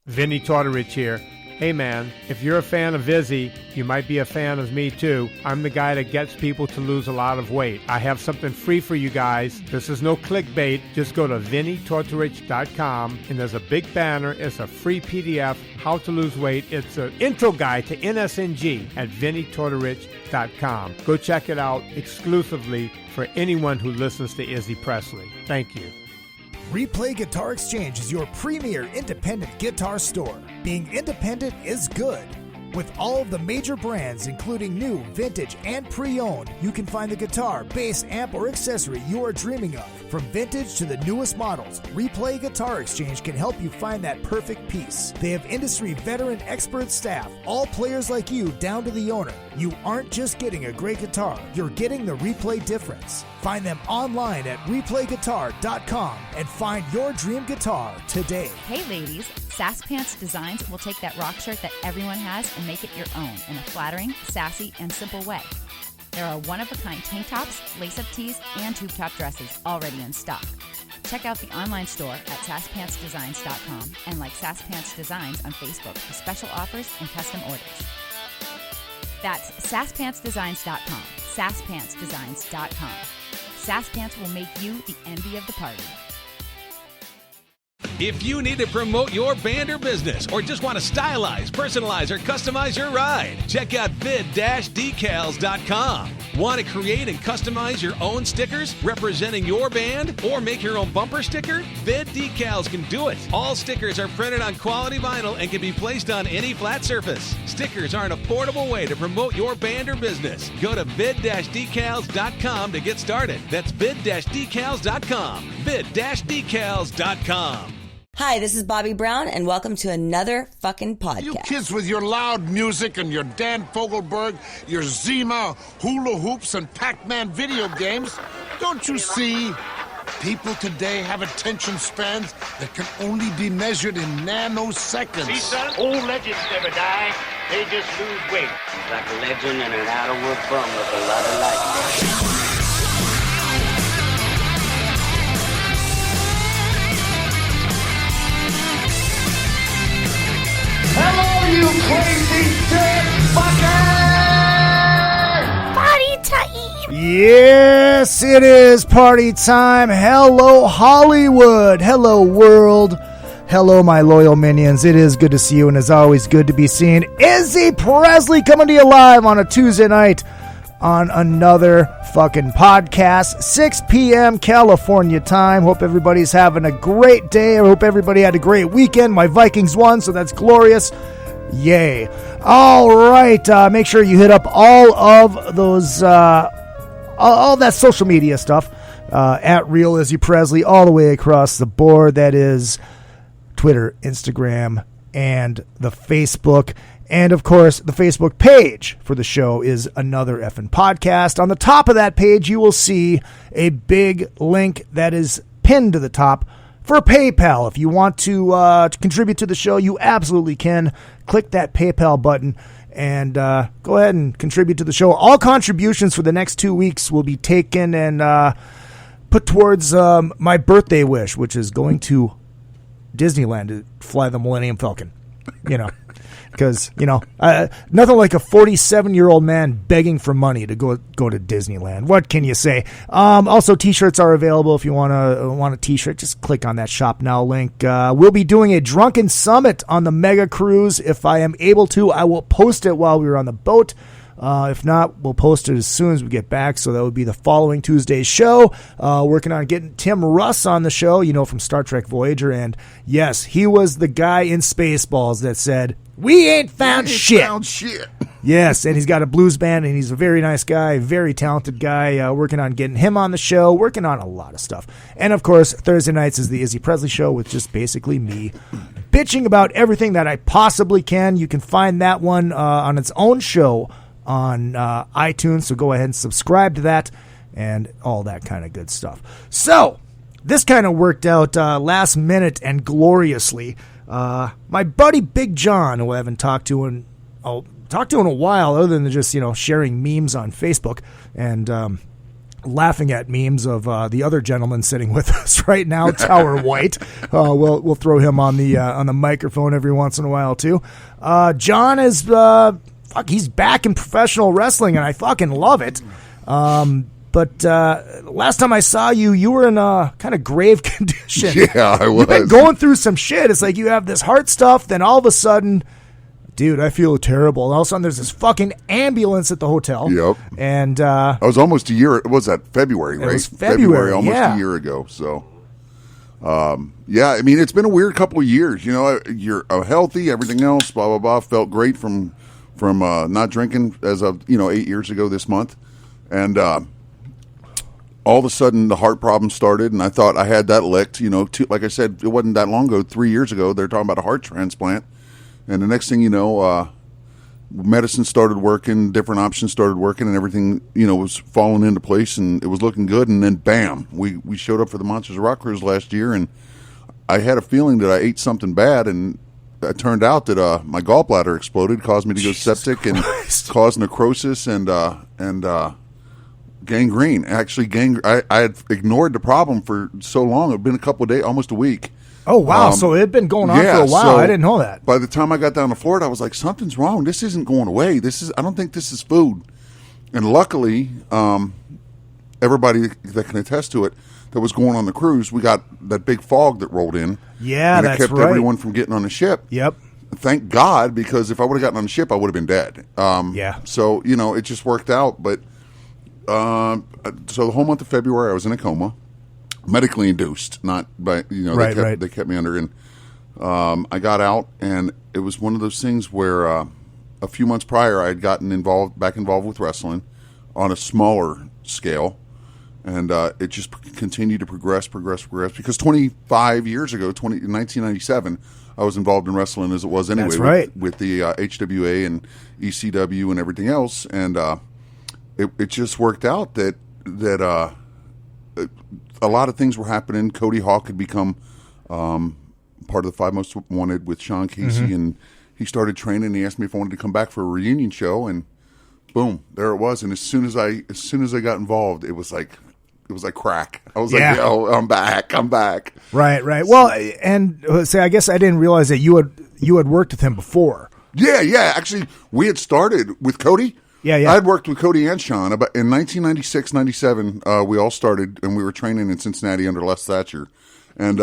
Vinny Tortorich here. Hey man, if you're a fan of Izzy, you might be a fan of me too. I'm the guy that gets people to lose a lot of weight. I have something free for you guys. This is no clickbait. Just go to VinnyTortorich.com and there's a big banner. It's a free PDF, how to lose weight. It's an intro guide to NSNG at VinnyTortorich.com. Go check it out exclusively for anyone who listens to Izzy Presley. Thank you. Replay Guitar Exchange is your premier independent guitar store. Being independent is good. With all of the major brands, including new, vintage, and pre-owned, you can find the guitar, bass, amp, or accessory you are dreaming of. From vintage to the newest models, Replay Guitar Exchange can help you find that perfect piece. They have industry veteran expert staff, all players like you down to the owner. You aren't just getting a great guitar, you're getting the Replay difference. Find them online at replayguitar.com and find your dream guitar today. Hey ladies, Sass Pants Designs will take that rock shirt that everyone has and make it your own in a flattering, sassy, and simple way. There are one-of-a-kind tank tops, lace-up tees, and tube top dresses already in stock. Check out the online store at sasspantsdesigns.com and like Sass Pants Designs on Facebook for special offers and custom orders. That's sasspantsdesigns.com, sasspantsdesigns.com. Sass Pants will make you the envy of the party. If you need to promote your band or business, or just want to stylize, personalize, or customize your ride, check out vid-decals.com. Want to create and customize your own stickers representing your band, or make your own bumper sticker? Vid Decals can do it. All stickers are printed on quality vinyl and can be placed on any flat surface. Stickers are an affordable way to promote your band or business. Go to vid-decals.com to get started. That's vid-decals.com. vid-decals.com. Hi, this is Bobby Brown, and welcome to another fucking podcast. You kids with your loud music and your Dan Fogelberg, your Zima, hula hoops, and Pac-Man video games, don't you see? People today have attention spans that can only be measured in nanoseconds. See, son, old legends never die. They just lose weight. Like a legend and an out-of-work bum with a lot of life. Hello, you crazy dead fucker! Party time! Yes, it is party time. Hello, Hollywood. Hello, world. Hello, my loyal minions. It is good to see you, and as always, good to be seen. Izzy Presley coming to you live on a Tuesday night on another fucking podcast, 6 p.m. California time. Hope everybody's having a great day. I hope everybody had a great weekend. My Vikings won, so that's glorious. Yay. All right. Make sure you hit up all of those, all that social media stuff at Real Izzy Presley all the way across the board. That is Twitter, Instagram, and the Facebook. And, of course, the Facebook page for the show is Another Effin' Podcast. On the top of that page, you will see a big link that is pinned to the top for PayPal. If you want to contribute to the show, you absolutely can. Click that PayPal button and go ahead and contribute to the show. All contributions for the next 2 weeks will be taken and put towards my birthday wish, which is going to Disneyland to fly the Millennium Falcon. You know. Because, you know, nothing like a 47-year-old man begging for money to go to Disneyland. What can you say? Also, T-shirts are available if you want a T-shirt. Just click on that Shop Now link. We'll be doing a drunken summit on the Mega Cruise. If I am able to, I will post it while we're on the boat. If not, we'll post it as soon as we get back. So that would be the following Tuesday's show. Working on getting Tim Russ on the show, you know, from Star Trek Voyager. And yes, he was the guy in Spaceballs that said, "We ain't found shit." Yes, and he's got a blues band, and he's a very nice guy, very talented guy. Working on getting him on the show, working on a lot of stuff. And, of course, Thursday nights is the Izzy Presley Show with just basically me bitching about everything that I possibly can. You can find that one on its own show on iTunes, so go ahead and subscribe to that and all that kind of good stuff. So, this kind of worked out last minute and gloriously. My buddy Big John, who I haven't talked to in a while, other than just, you know, sharing memes on Facebook and laughing at memes of the other gentleman sitting with us right now, Tower White. We'll throw him on the microphone every once in a while too. John is he's back in professional wrestling, and I fucking love it. But last time I saw you, you were in a kind of grave condition. Yeah, I was. You've been going through some shit. It's like you have this heart stuff, then all of a sudden, dude, I feel terrible. And all of a sudden, there's this fucking ambulance at the hotel. Yep. And I was almost a year. Was that February, right? It was February, almost a year ago. So, yeah, I mean, it's been a weird couple of years. You know, you're healthy, everything else, blah, blah, blah. Felt great from not drinking as of, 8 years ago this month. And all of a sudden, the heart problem started, and I thought I had that licked. Like I said, it wasn't that long ago, 3 years ago, they're talking about a heart transplant. And the next thing you know, medicine started working, different options started working, and everything, was falling into place, and it was looking good. And then, bam, we showed up for the Monsters of Rock Cruise last year, and I had a feeling that I ate something bad, and it turned out that my gallbladder exploded, caused me to go septic, and caused necrosis and gangrene. Actually, I had ignored the problem for so long. It had been a couple of days, almost a week. Oh, wow. So it had been going on for a while. So I didn't know that. By the time I got down to Florida, I was like, something's wrong. This isn't going away. I don't think this is food. And luckily, everybody that can attest to it, that was going on the cruise, we got that big fog that rolled in. Yeah, and that's it kept right. everyone from getting on the ship. Yep. Thank God, because if I would have gotten on the ship, I would have been dead. Yeah. So, it just worked out. But so the whole month of February, I was in a coma. Medically induced, not by they kept me under, and I got out, and it was one of those things where a few months prior I had gotten back involved with wrestling on a smaller scale, and it just continued to progress. Because 25 years ago, in 1997, I was involved in wrestling as it was anyway. That's right. With the HWA and ECW and everything else, and it just worked out that a lot of things were happening. Cody Hawk had become part of the 5 Most Wanted with Sean Casey, and he started training. He asked me if I wanted to come back for a reunion show, and boom, there it was. And as soon as I got involved, it was like crack. I was like, yo, I'm back. Right. Well, and I guess I didn't realize that you had worked with him before. Yeah. Actually, we had started with Cody. Yeah. I had worked with Cody and Sean. But in 1996, 97, we all started, and we were training in Cincinnati under Les Thatcher. And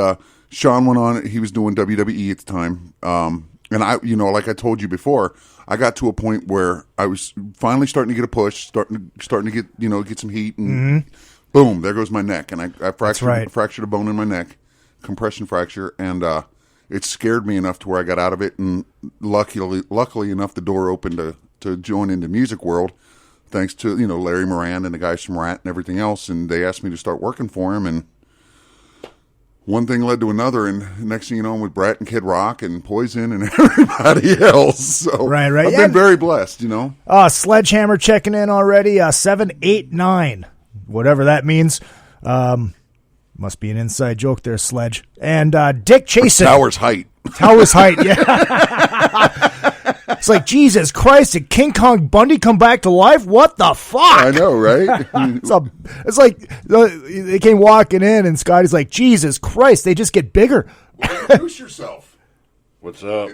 Sean went on. He was doing WWE at the time. And I, like I told you before, I got to a point where I was finally starting to get a push, starting to get, get some heat, and boom, there goes my neck. And I fractured a bone in my neck, compression fracture, and it scared me enough to where I got out of it. And luckily enough, the door opened to join into music world, thanks to Larry Moran and the guys from Rat and everything else, and they asked me to start working for him, and one thing led to another, and next thing you know, I'm with Brat and Kid Rock and Poison and everybody else. So right. I've been very blessed, Sledgehammer checking in already. 789, whatever that means. Must be an inside joke there, Sledge. And Dick Chasen. Tower's height, yeah. It's like, Jesus Christ, did King Kong Bundy come back to life? What the fuck? I know, right? It's like they came walking in, and Scotty's like, Jesus Christ, they just get bigger. Introduce yourself. What's up?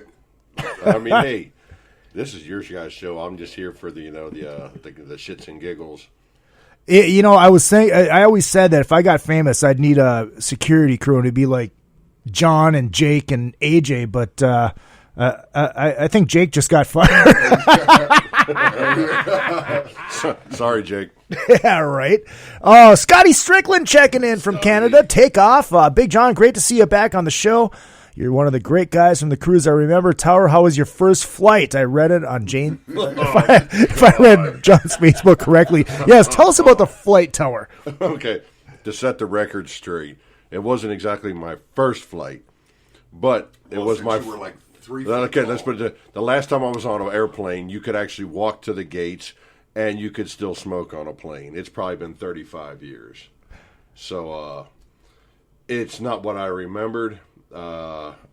I mean, hey, this is your guys' show. I'm just here for the shits and giggles. I was saying, I always said that if I got famous, I'd need a security crew, and it'd be like John and Jake and AJ, but I think Jake just got fired. Sorry, Jake. Yeah, right. Scotty Strickland checking in from Canada. Take off. Big John, great to see you back on the show. You're one of the great guys from the cruise I remember. Tower, how was your first flight? I read it on Jane. If I read John's Facebook correctly. Yes, tell us about the flight, Tower. Okay, to set the record straight, it wasn't exactly my first flight, but it was my. You were like 3 feet okay, tall. let's put it. The last time I was on an airplane, you could actually walk to the gates, and you could still smoke on a plane. It's probably been 35 years, so it's not what I remembered.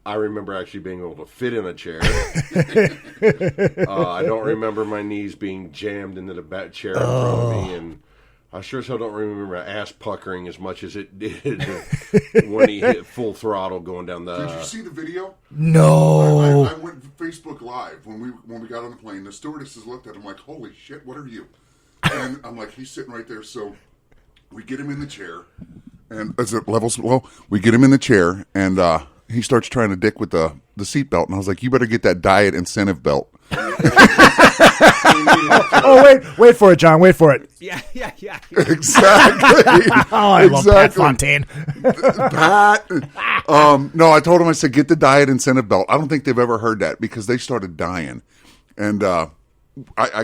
I remember actually being able to fit in a chair. I don't remember my knees being jammed into the back chair in front of me, and I sure as hell don't remember ass puckering as much as it did when he hit full throttle going down the... Did you see the video? No. I went Facebook Live when we got on the plane. The stewardesses looked at him like, holy shit, what are you? And I'm like, he's sitting right there. So we get him in the chair. And as it levels low, we get him in the chair. And he starts trying to dick with the seatbelt. And I was like, you better get that diet incentive belt. Wait for it, John. Wait for it. Yeah. Exactly. I love Pat Fontaine. Pat. No, I told him, I said, get the diet incentive belt. I don't think they've ever heard that because they started dying. And I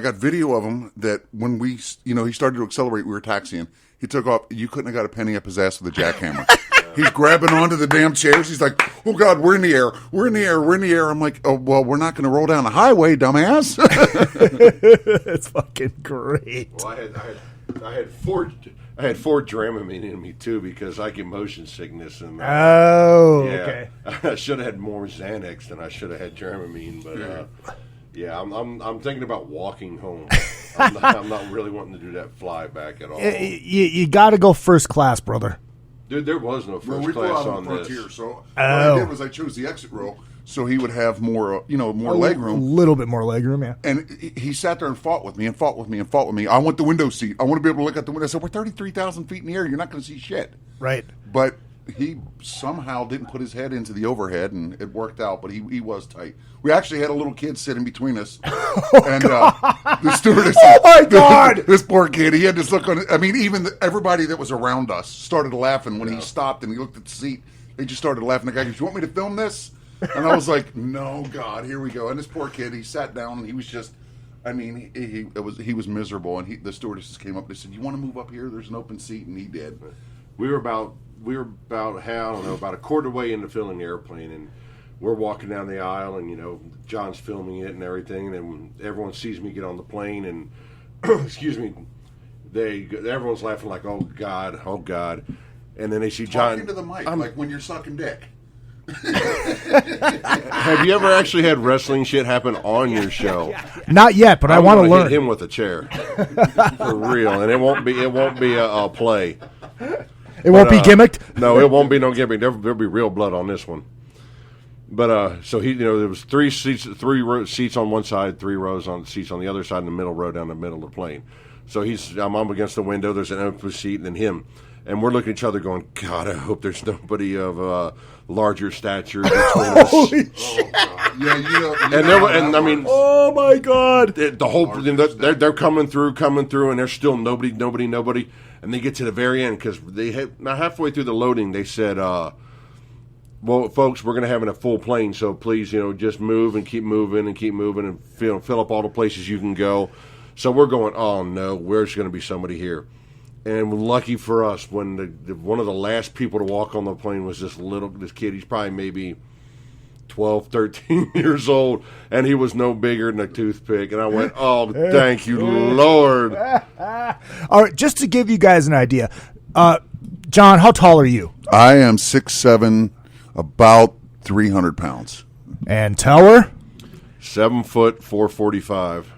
got video of him that when he started to accelerate, we were taxiing. He took off. You couldn't have got a penny up his ass with a jackhammer. He's grabbing onto the damn chairs. He's like, oh, God, we're in the air. We're in the air. We're in the air. I'm like, oh, well, we're not going to roll down the highway, dumbass. It's fucking great. Well, I had four Dramamine in me, too, because I get motion sickness. And okay. I should have had more Xanax than I should have had Dramamine. But, I'm thinking about walking home. I'm not really wanting to do that fly back at all. You got to go first class, brother. Dude, there was no first we class flew out on Frontier, this. so what I did was I chose the exit row so he would have more, more leg room. A little bit more leg room, yeah. And he sat there and fought with me. I want the window seat. I want to be able to look out the window. I said, we're 33,000 feet in the air. You're not going to see shit. Right. But he somehow didn't put his head into the overhead, and it worked out, but he was tight. We actually had a little kid sitting between us. The stewardess. Oh, my God. This poor kid, he had this look on. Even everybody that was around us started laughing when he stopped and he looked at the seat. They just started laughing. The guy goes, you want me to film this? And I was like, no, God, here we go. And this poor kid, he sat down and he was just, he was miserable. And the stewardesses came up and they said, you want to move up here? There's an open seat. And he did. We were about a quarter way into filling the airplane, and we're walking down the aisle, and John's filming it and everything, and then when everyone sees me get on the plane, and excuse me, everyone's laughing like, oh God, and then they see John talking to the mic like when you're sucking dick. Have you ever actually had wrestling shit happen on your show? Not yet, but I want to learn. Hit him with a chair for real, and it won't be a play. It won't be gimmicked? No, it won't be no gimmick. There'll be real blood on this one. But so there was three seats on one side, 3 rows on seats on the other side, and the middle row down the middle of the plane. So I'm up against the window. There's an open seat, and then him, and we're looking at each other, going, "God, I hope there's nobody of larger stature between us." Holy shit! Oh my God! The whole they're coming through, and there's still nobody. And they get to the very end because now halfway through the loading, they said, well, folks, we're going to have a full plane, so please, just move and keep moving and fill up all the places you can go. So we're going, oh, no, where's going to be somebody here? And lucky for us, when one of the last people to walk on the plane was this kid. He's probably maybe 12, 13 years old, and he was no bigger than a toothpick. And I went, oh, thank you, Lord. All right, just to give you guys an idea, John, how tall are you? I am 6'7", about 300 pounds. And Tower? 7 foot, 445.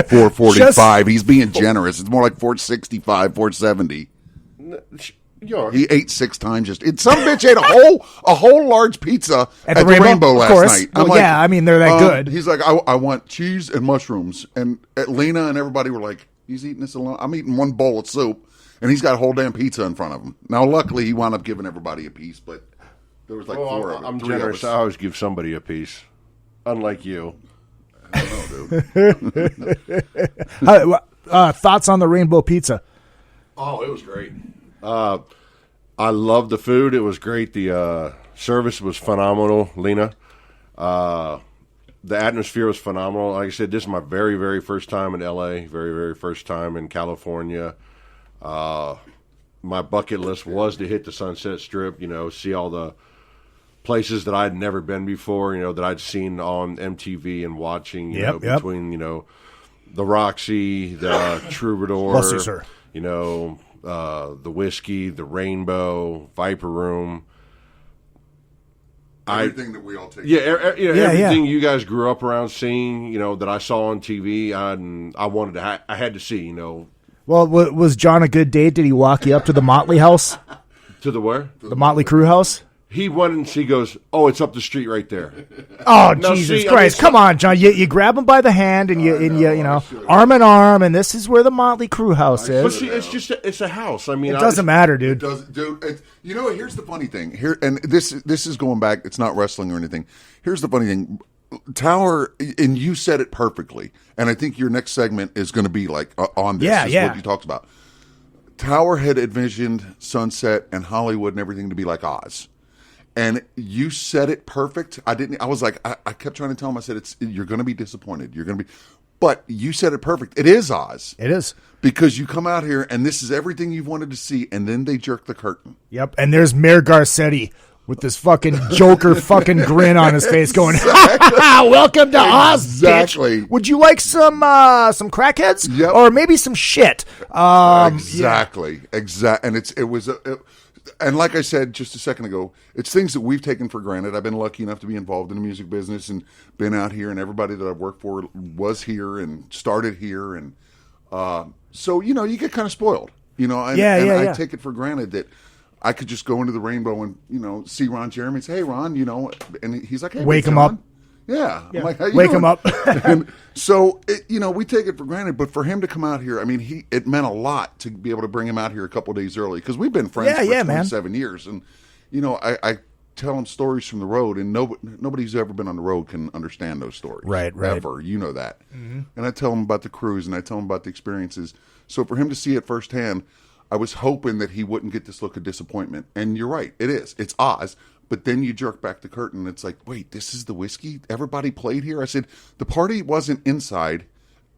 445. He's being generous. It's more like 465, 470. He ate 6 times. Some bitch ate a whole large pizza at the Rainbow last night. Well, they're that good. He's like, I want cheese and mushrooms. And Lena and everybody were like, he's eating this alone. I'm eating one bowl of soup, and he's got a whole damn pizza in front of him. Now, luckily, he wound up giving everybody a piece, but there was like 4 of them. I'm generous. I always give somebody a piece, unlike you. I don't know, dude. Thoughts on the Rainbow Pizza? Oh, it was great. I loved the food. It was great. The service was phenomenal, Lena. The atmosphere was phenomenal. Like I said, this is my very, very first time in L.A., very, very first time in California. My bucket list was to hit the Sunset Strip, see all the places that I'd never been before, that I'd seen on MTV and watching, between, the Roxy, the Troubadour, bless you, sir. The Whiskey, the Rainbow, Viper Room. Everything that we all take. Everything you guys grew up around seeing, that I saw on TV, I had to see, Well, Well, was John a good date? Did he walk you up to the Motley house? To the where? The Motley Crue house? He went and she goes, "Oh, it's up the street right there." Oh, now, Jesus Christ! Come on, John. You grab him by the hand and you know, arm in arm, and this is where the Motley Crue house is. But see, it's a house. I mean, it doesn't matter, dude. It does, dude. You know, here's the funny thing. Here, and this is going back. It's not wrestling or anything. Here's the funny thing. Tower, and you said it perfectly. And I think your next segment is going to be like on this. Yeah. What you talked about. Tower had envisioned Sunset and Hollywood and everything to be like Oz. And you said it perfect. I was like, I kept trying to tell him, I said, you're going to be disappointed. You're going to be, but you said it perfect. It is Oz. It is. Because you come out here and this is everything you've wanted to see. And then they jerk the curtain. Yep. And there's Mayor Garcetti with this fucking Joker fucking grin on his face going, welcome to Oz, exactly. Bitch. Would you like some crackheads? Yep. Or maybe some shit? Exactly. And it was and like I said just a second ago, it's things that we've taken for granted. I've been lucky enough to be involved in the music business and been out here, and everybody that I've worked for was here and started here. And so, you know, you get kind of spoiled, you know, and I take it for granted that I could just go into the Rainbow and, you know, see Ron Jeremy and say, "Hey, Ron," you know, and he's like, "Hey, wake him up." Yeah. I'm like, "How you wake doing?" him up. And so, you know, we take it for granted, but for him to come out here, I mean, it meant a lot to be able to bring him out here a couple of days early because we've been friends for 27 years. And, you know, I tell him stories from the road, and nobody who's ever been on the road can understand those stories. Right. Ever. You know that. Mm-hmm. And I tell him about the cruise, and I tell him about the experiences. So for him to see it firsthand, I was hoping that he wouldn't get this look of disappointment. And you're right, it is. It's Oz. But then you jerk back the curtain. It's like, wait, this is the whiskey? Everybody played here? I said, the party wasn't inside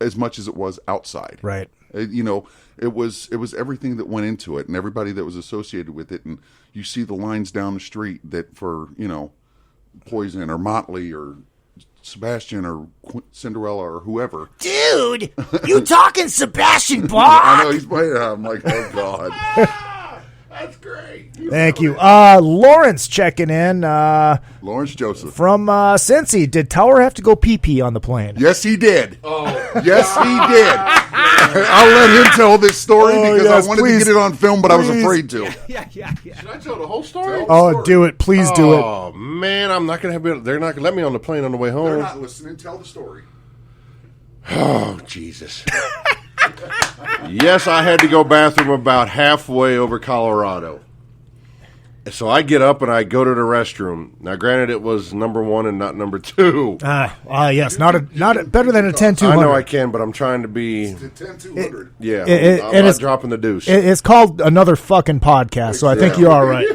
as much as it was outside. Right. You know, it was everything that went into it and everybody that was associated with it. And you see the lines down the street that for, you know, Poison or Motley or Sebastian or Cinderella or whoever. Dude, you talking Sebastian Bach? I know, he's playing. I'm like, oh, God. That's great. Thank you. Lawrence checking in. Lawrence Joseph. From Cincy. Did Tower have to go pee-pee on the plane? Yes, he did. Oh. Yes, he did. I'll let him tell this story because I wanted to get it on film, but I was afraid to. Yeah. Should I tell the whole story? Do it. Please do it. Oh, man, I'm not going to have they're not going to let me on the plane on the way home. They're not listening. Tell the story. Oh, Jesus. Yes, I had to go bathroom about halfway over Colorado. So I get up and I go to the restroom. Now, granted, it was number 1 and not number 2. Yes, not better than a 10-200. I know I can, but I'm trying to be. It's a 10-200. Yeah, I'm not dropping the deuce. It's called another fucking podcast, so I think you're all right.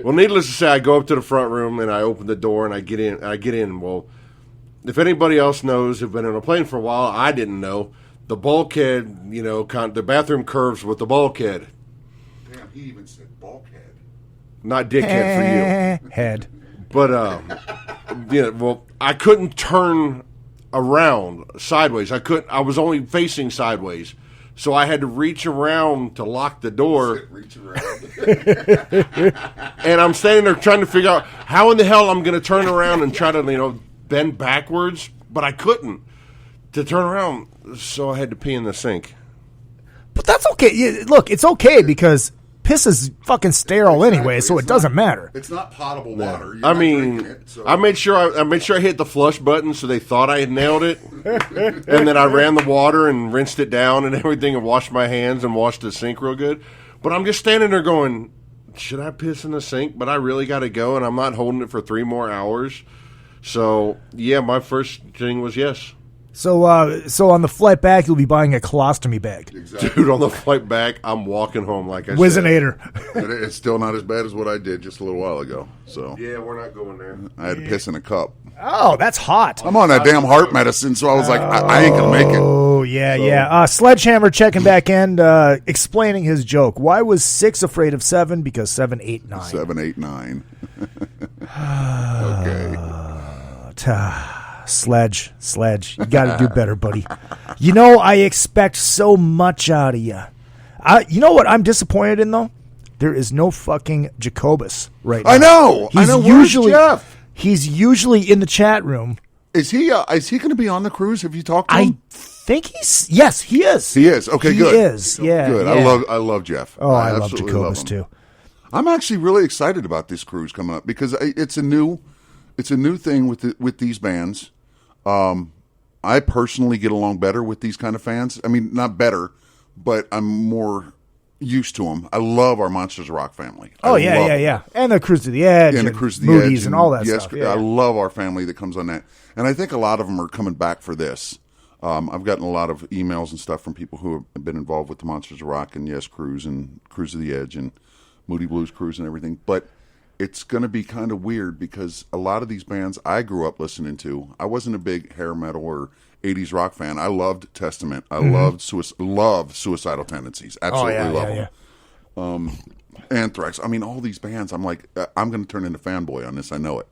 Well, needless to say, I go up to the front room and I open the door and I get in. Well, if anybody else knows who've been on a plane for a while, I didn't know. The bulkhead, you know, the bathroom curves with the bulkhead. Damn, he even said bulkhead. Not dickhead for you. Head. But, yeah, well, I couldn't turn around sideways. I was only facing sideways. So I had to reach around to lock the door. Reach around. And I'm standing there trying to figure out how in the hell I'm going to turn around and try to, you know, bend backwards. But I couldn't to turn around. So I had to pee in the sink. But that's okay. Look, it's okay because piss is fucking sterile anyway, so it doesn't matter. It's not potable water. I mean, I made sure I hit the flush button so they thought I had nailed it, and then I ran the water and rinsed it down and everything, and washed my hands and washed the sink real good. But I'm just standing there going, should I piss in the sink? But I really got to go, and I'm not holding it for 3 more hours. So yeah, my first thing was yes. So on the flight back, you'll be buying a colostomy bag. Exactly. Dude, on the flight back, I'm walking home like I Whizzinator. But it's still not as bad as what I did just a little while ago. So yeah, we're not going there. I had to piss in a cup. Oh, that's hot. I'm on that damn heart medicine, so I was like, I ain't going to make it. Oh, yeah. Sledgehammer checking back in, explaining his joke. Why was 6 afraid of 7? Because 7, 8, 9. 7, 8, 9. Okay. Sledge. You got to do better, buddy. You know, I expect so much out of you. You know what I'm disappointed in, though? There is no fucking Jacobus right now. I know. Where's Jeff? He's usually in the chat room. Is he going to be on the cruise? Have you talked to him? I think yes, he is. He is. Okay, good. He is. Yeah. Good. Yeah. I love Jeff. Oh, I love absolutely Jacobus him. too. I'm actually really excited about this cruise coming up because it's a new thing with these bands. I personally get along better with these kind of fans. I mean, not better, but I'm more used to them. I love our Monsters of Rock family. Oh, yeah. And the Cruise to the Edge. And the Cruise to the Moody's Edge. and all that yes, stuff. Yeah. I love our family that comes on that. And I think a lot of them are coming back for this. I've gotten a lot of emails and stuff from people who have been involved with the Monsters of Rock and Yes Cruise and Cruise to the Edge and Moody Blues Cruise and everything. But it's going to be kind of weird because a lot of these bands I grew up listening to, I wasn't a big hair metal or 80s rock fan. I loved Testament. I loved Suicidal Tendencies. Absolutely love them. Anthrax. I mean, all these bands, I'm like, I'm going to turn into fanboy on this. I know it.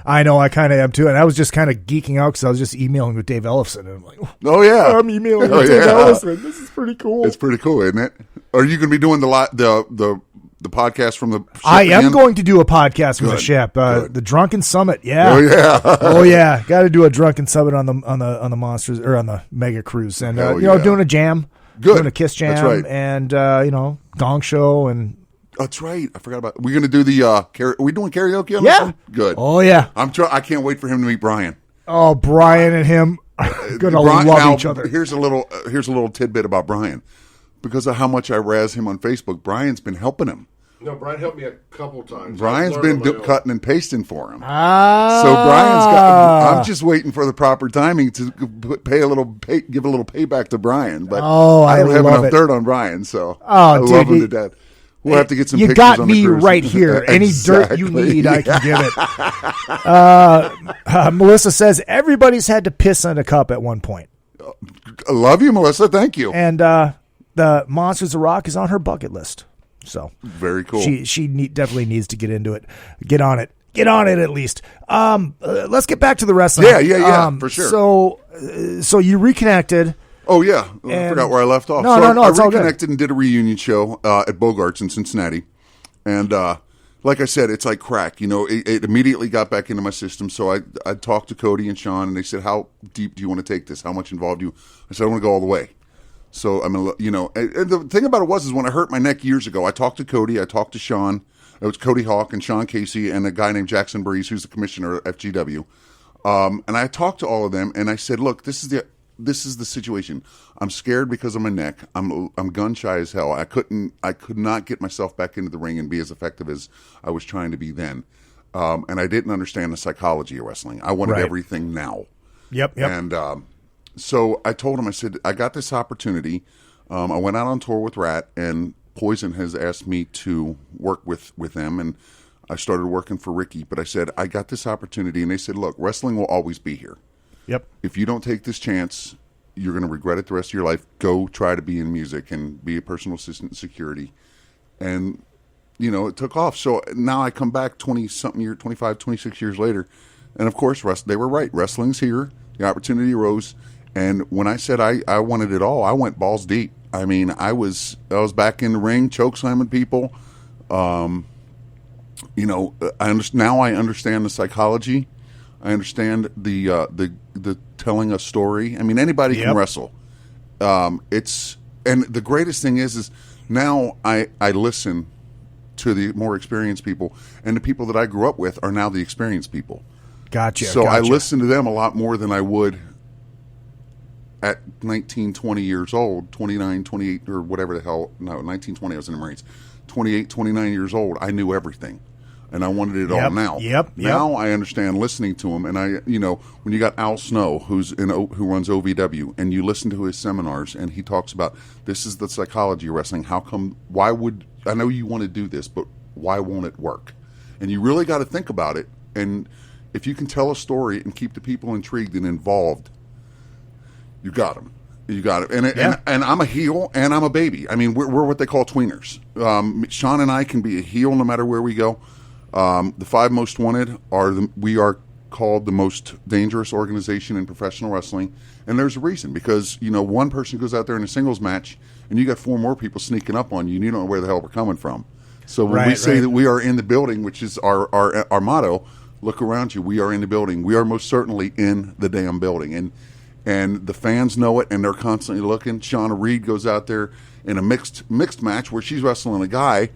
I know, I kind of am too. And I was just kind of geeking out because I was just emailing with Dave Ellefson. And I'm like, oh, yeah. I'm emailing with Dave Ellefson. This is pretty cool. It's pretty cool, isn't it? Are you going to be doing the podcast from the ship I am again? going to do a podcast from the ship. The Drunken Summit. Yeah. Oh, yeah. Oh, yeah. Got to do a Drunken Summit on the Monsters or on the Mega Cruise. And, doing a jam. Good. Doing a Kiss jam. That's right. And, Gong Show and... That's right. I forgot about. We're going to do the. Are we doing karaoke on this Yeah. one? Good. Oh, yeah. I can't wait for him to meet Brian. Oh, Brian and him are going to love each other. Here's a little tidbit about Brian, because of how much I razz him on Facebook. Brian's been helping him. No, Brian helped me a couple times. Brian's been cutting and pasting for him. Ah. So Brian's got. I'm just waiting for the proper timing to give a little payback to Brian. But I don't have love enough it. dirt on Brian, so Oh, I dude, love him to death. We'll have to get some you pictures got on the me cruise. right here. Any dirt you Exactly. need, I can give it. Melissa says everybody's had to piss in a cup at one point. I love you, Melissa. Thank you. And the Monsters of Rock is on her bucket list. So very cool. She definitely needs to get into it. Get on it at least. Let's get back to the wrestling. Yeah, for sure. So you reconnected. Oh, yeah. I forgot where I left off. No, I it's all good. reconnected and did a reunion show at Bogart's in Cincinnati. And like I said, it's like crack. It immediately got back into my system. So I talked to Cody and Sean, and they said, how deep do you want to take this? How much involved you? I said, I want to go all the way. So, and the thing about it is when I hurt my neck years ago, I talked to Cody, I talked to Sean. It was Cody Hawk and Sean Casey and a guy named Jackson Breeze, who's the commissioner at FGW. And I talked to all of them, and I said, look, this is the situation. I'm scared because of my neck. I'm gun shy as hell. I could not get myself back into the ring and be as effective as I was trying to be then. And I didn't understand the psychology of wrestling. I wanted everything now. Yep. And so I told him, I said, I got this opportunity. I went out on tour with Rat, and Poison has asked me to work with them, and I started working for Ricky. But I said, I got this opportunity, and they said, look, wrestling will always be here. Yep. If you don't take this chance, you're going to regret it the rest of your life. Go try to be in music and be a personal assistant in security. And, it took off. So now I come back 25, 26 years later. And, of course, they were right. Wrestling's here. The opportunity arose. And when I said I wanted it all, I went balls deep. I mean, I was back in the ring, choke slamming people. Now I understand the psychology. I understand the telling a story. I mean, anybody can wrestle. And the greatest thing is now I listen to the more experienced people, and the people that I grew up with are now the experienced people. Gotcha. So I listen to them a lot more than I would at 19, 20 years old, 29, 28, or whatever the hell. No, 19, 20, I was in the Marines. 28, 29 years old, I knew everything. And I wanted it all now. Yep. Now I understand listening to him, and when you got Al Snow, who runs OVW, and you listen to his seminars, and he talks about this is the psychology of wrestling. How come? Why would I know you want to do this, but why won't it work? And you really got to think about it. And if you can tell a story and keep the people intrigued and involved, you got them. You got it. And I'm a heel and I'm a baby. I mean, we're what they call tweeners. Sean and I can be a heel no matter where we go. The 5 most wanted we are called the most dangerous organization in professional wrestling, and there's a reason, because one person goes out there in a singles match and you got 4 more people sneaking up on you and you don't know where the hell we're coming from. So when we say that we are in the building, which is our motto, look around you, we are in the building. We are most certainly in the damn building. and the fans know it, and they're constantly looking. Shauna Reed goes out there in a mixed match where she's wrestling a guy,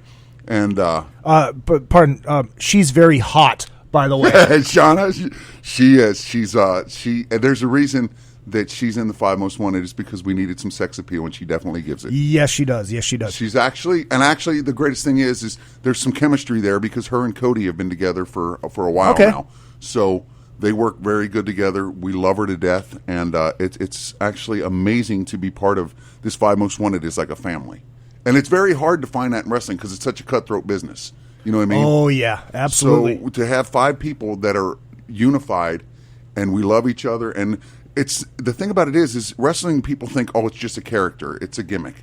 and but pardon, she's very hot, by the way. Shauna, she is. She's and there's a reason that she's in the 5 Most Wanted is because we needed some sex appeal, and she definitely gives it. Yes, she does. Yes, she does. She's actually the greatest thing is there's some chemistry there because her and Cody have been together for a while now. So they work very good together. We love her to death, and it's actually amazing to be part of this 5 Most Wanted is like a family. And it's very hard to find that in wrestling because it's such a cutthroat business. You know what I mean? Oh, yeah, absolutely. So to have 5 people that are unified and we love each other, and it's the thing about it is wrestling people think, oh, it's just a character. It's a gimmick.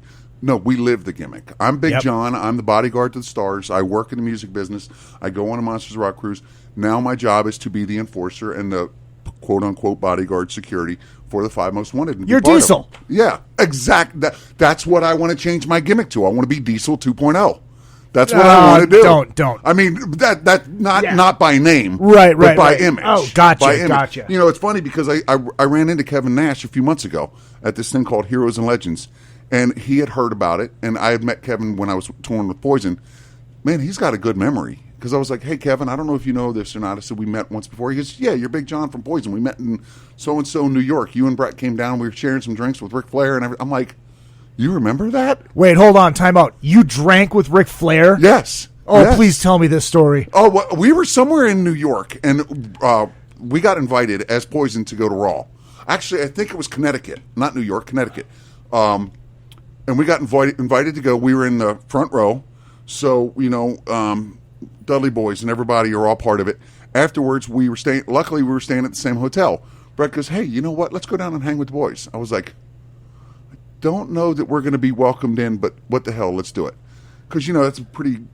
No, we live the gimmick. I'm Big John. I'm the bodyguard to the stars. I work in the music business. I go on a Monsters Rock cruise. Now my job is to be the enforcer and the quote-unquote bodyguard security for the 5 Most Wanted. You're Diesel. Yeah, exactly. That's what I want to change my gimmick to. I want to be Diesel 2.0. That's what I want to do. Don't. I mean, that not by name, right, but by right. image. Oh, gotcha. You know, it's funny because I ran into Kevin Nash a few months ago at this thing called Heroes and Legends, and he had heard about it, and I had met Kevin when I was touring with Poison. Man, he's got a good memory. Because I was like, hey, Kevin, I don't know if you know this or not. I said, we met once before. He goes, yeah, you're Big John from Poison. We met in so-and-so New York. You and Brett came down. We were sharing some drinks with Ric Flair. And I'm like, you remember that? Wait, hold on. Time out. You drank with Ric Flair? Yes. Oh, yes. Please tell me this story. Oh, well, we were somewhere in New York, and we got invited as Poison to go to Raw. Actually, I think it was Connecticut, not New York, Connecticut. And we got invited to go. We were in the front row. So, you know, Dudley Boys and everybody are all part of it. Afterwards, luckily we were staying at the same hotel. Brett goes, hey, you know what? Let's go down and hang with the boys. I was like, I don't know that we're going to be welcomed in, but what the hell? Let's do it. Because, you know, that's a pretty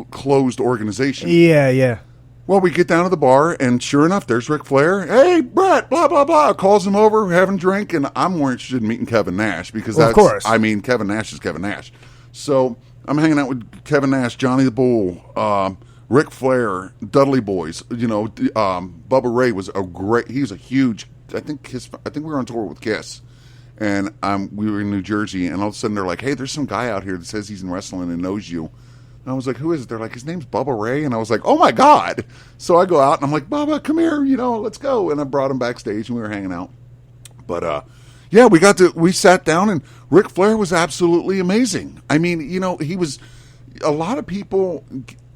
closed organization. Yeah. Well, we get down to the bar, and sure enough, there's Ric Flair. Hey, Brett, blah, blah, blah. Calls him over, having a drink, and I'm more interested in meeting Kevin Nash because of course. I mean, Kevin Nash is Kevin Nash. So I'm hanging out with Kevin Nash, Johnny the Bull, Ric Flair, Dudley Boys. You know, Bubba Ray was he was a huge. I think we were on tour with Kiss, and we were in New Jersey, and all of a sudden they're like, "Hey, there's some guy out here that says he's in wrestling and knows you." And I was like, "Who is it?" They're like, "His name's Bubba Ray," and I was like, "Oh my god!" So I go out and I'm like, "Bubba, come here, you know, let's go." And I brought him backstage, and we were hanging out. But yeah, we sat down, and Ric Flair was absolutely amazing. I mean, you know, he was. A lot of people.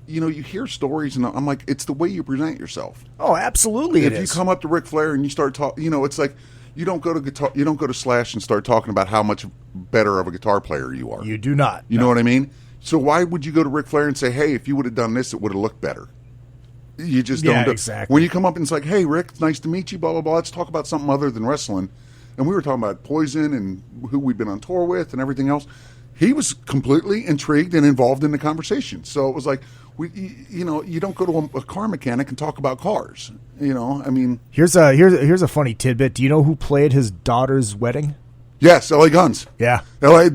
You know, you hear stories, and I'm like, it's the way you present yourself. Oh, absolutely. If you come up to Ric Flair and you start talking, you know, it's like you don't go to Slash and start talking about how much better of a guitar player you are. You do not. You know what I mean? So why would you go to Ric Flair and say, hey, if you would have done this, it would have looked better? You just don't. Exactly. When you come up and it's like, hey, Rick, it's nice to meet you, blah, blah, blah. Let's talk about something other than wrestling. And we were talking about Poison and who we've been on tour with and everything else. He was completely intrigued and involved in the conversation. So it was like, you know, you don't go to a car mechanic and talk about cars. You know, I mean, here's a funny tidbit. Do you know who played his daughter's wedding? Yes, LA Guns. Yeah, LA.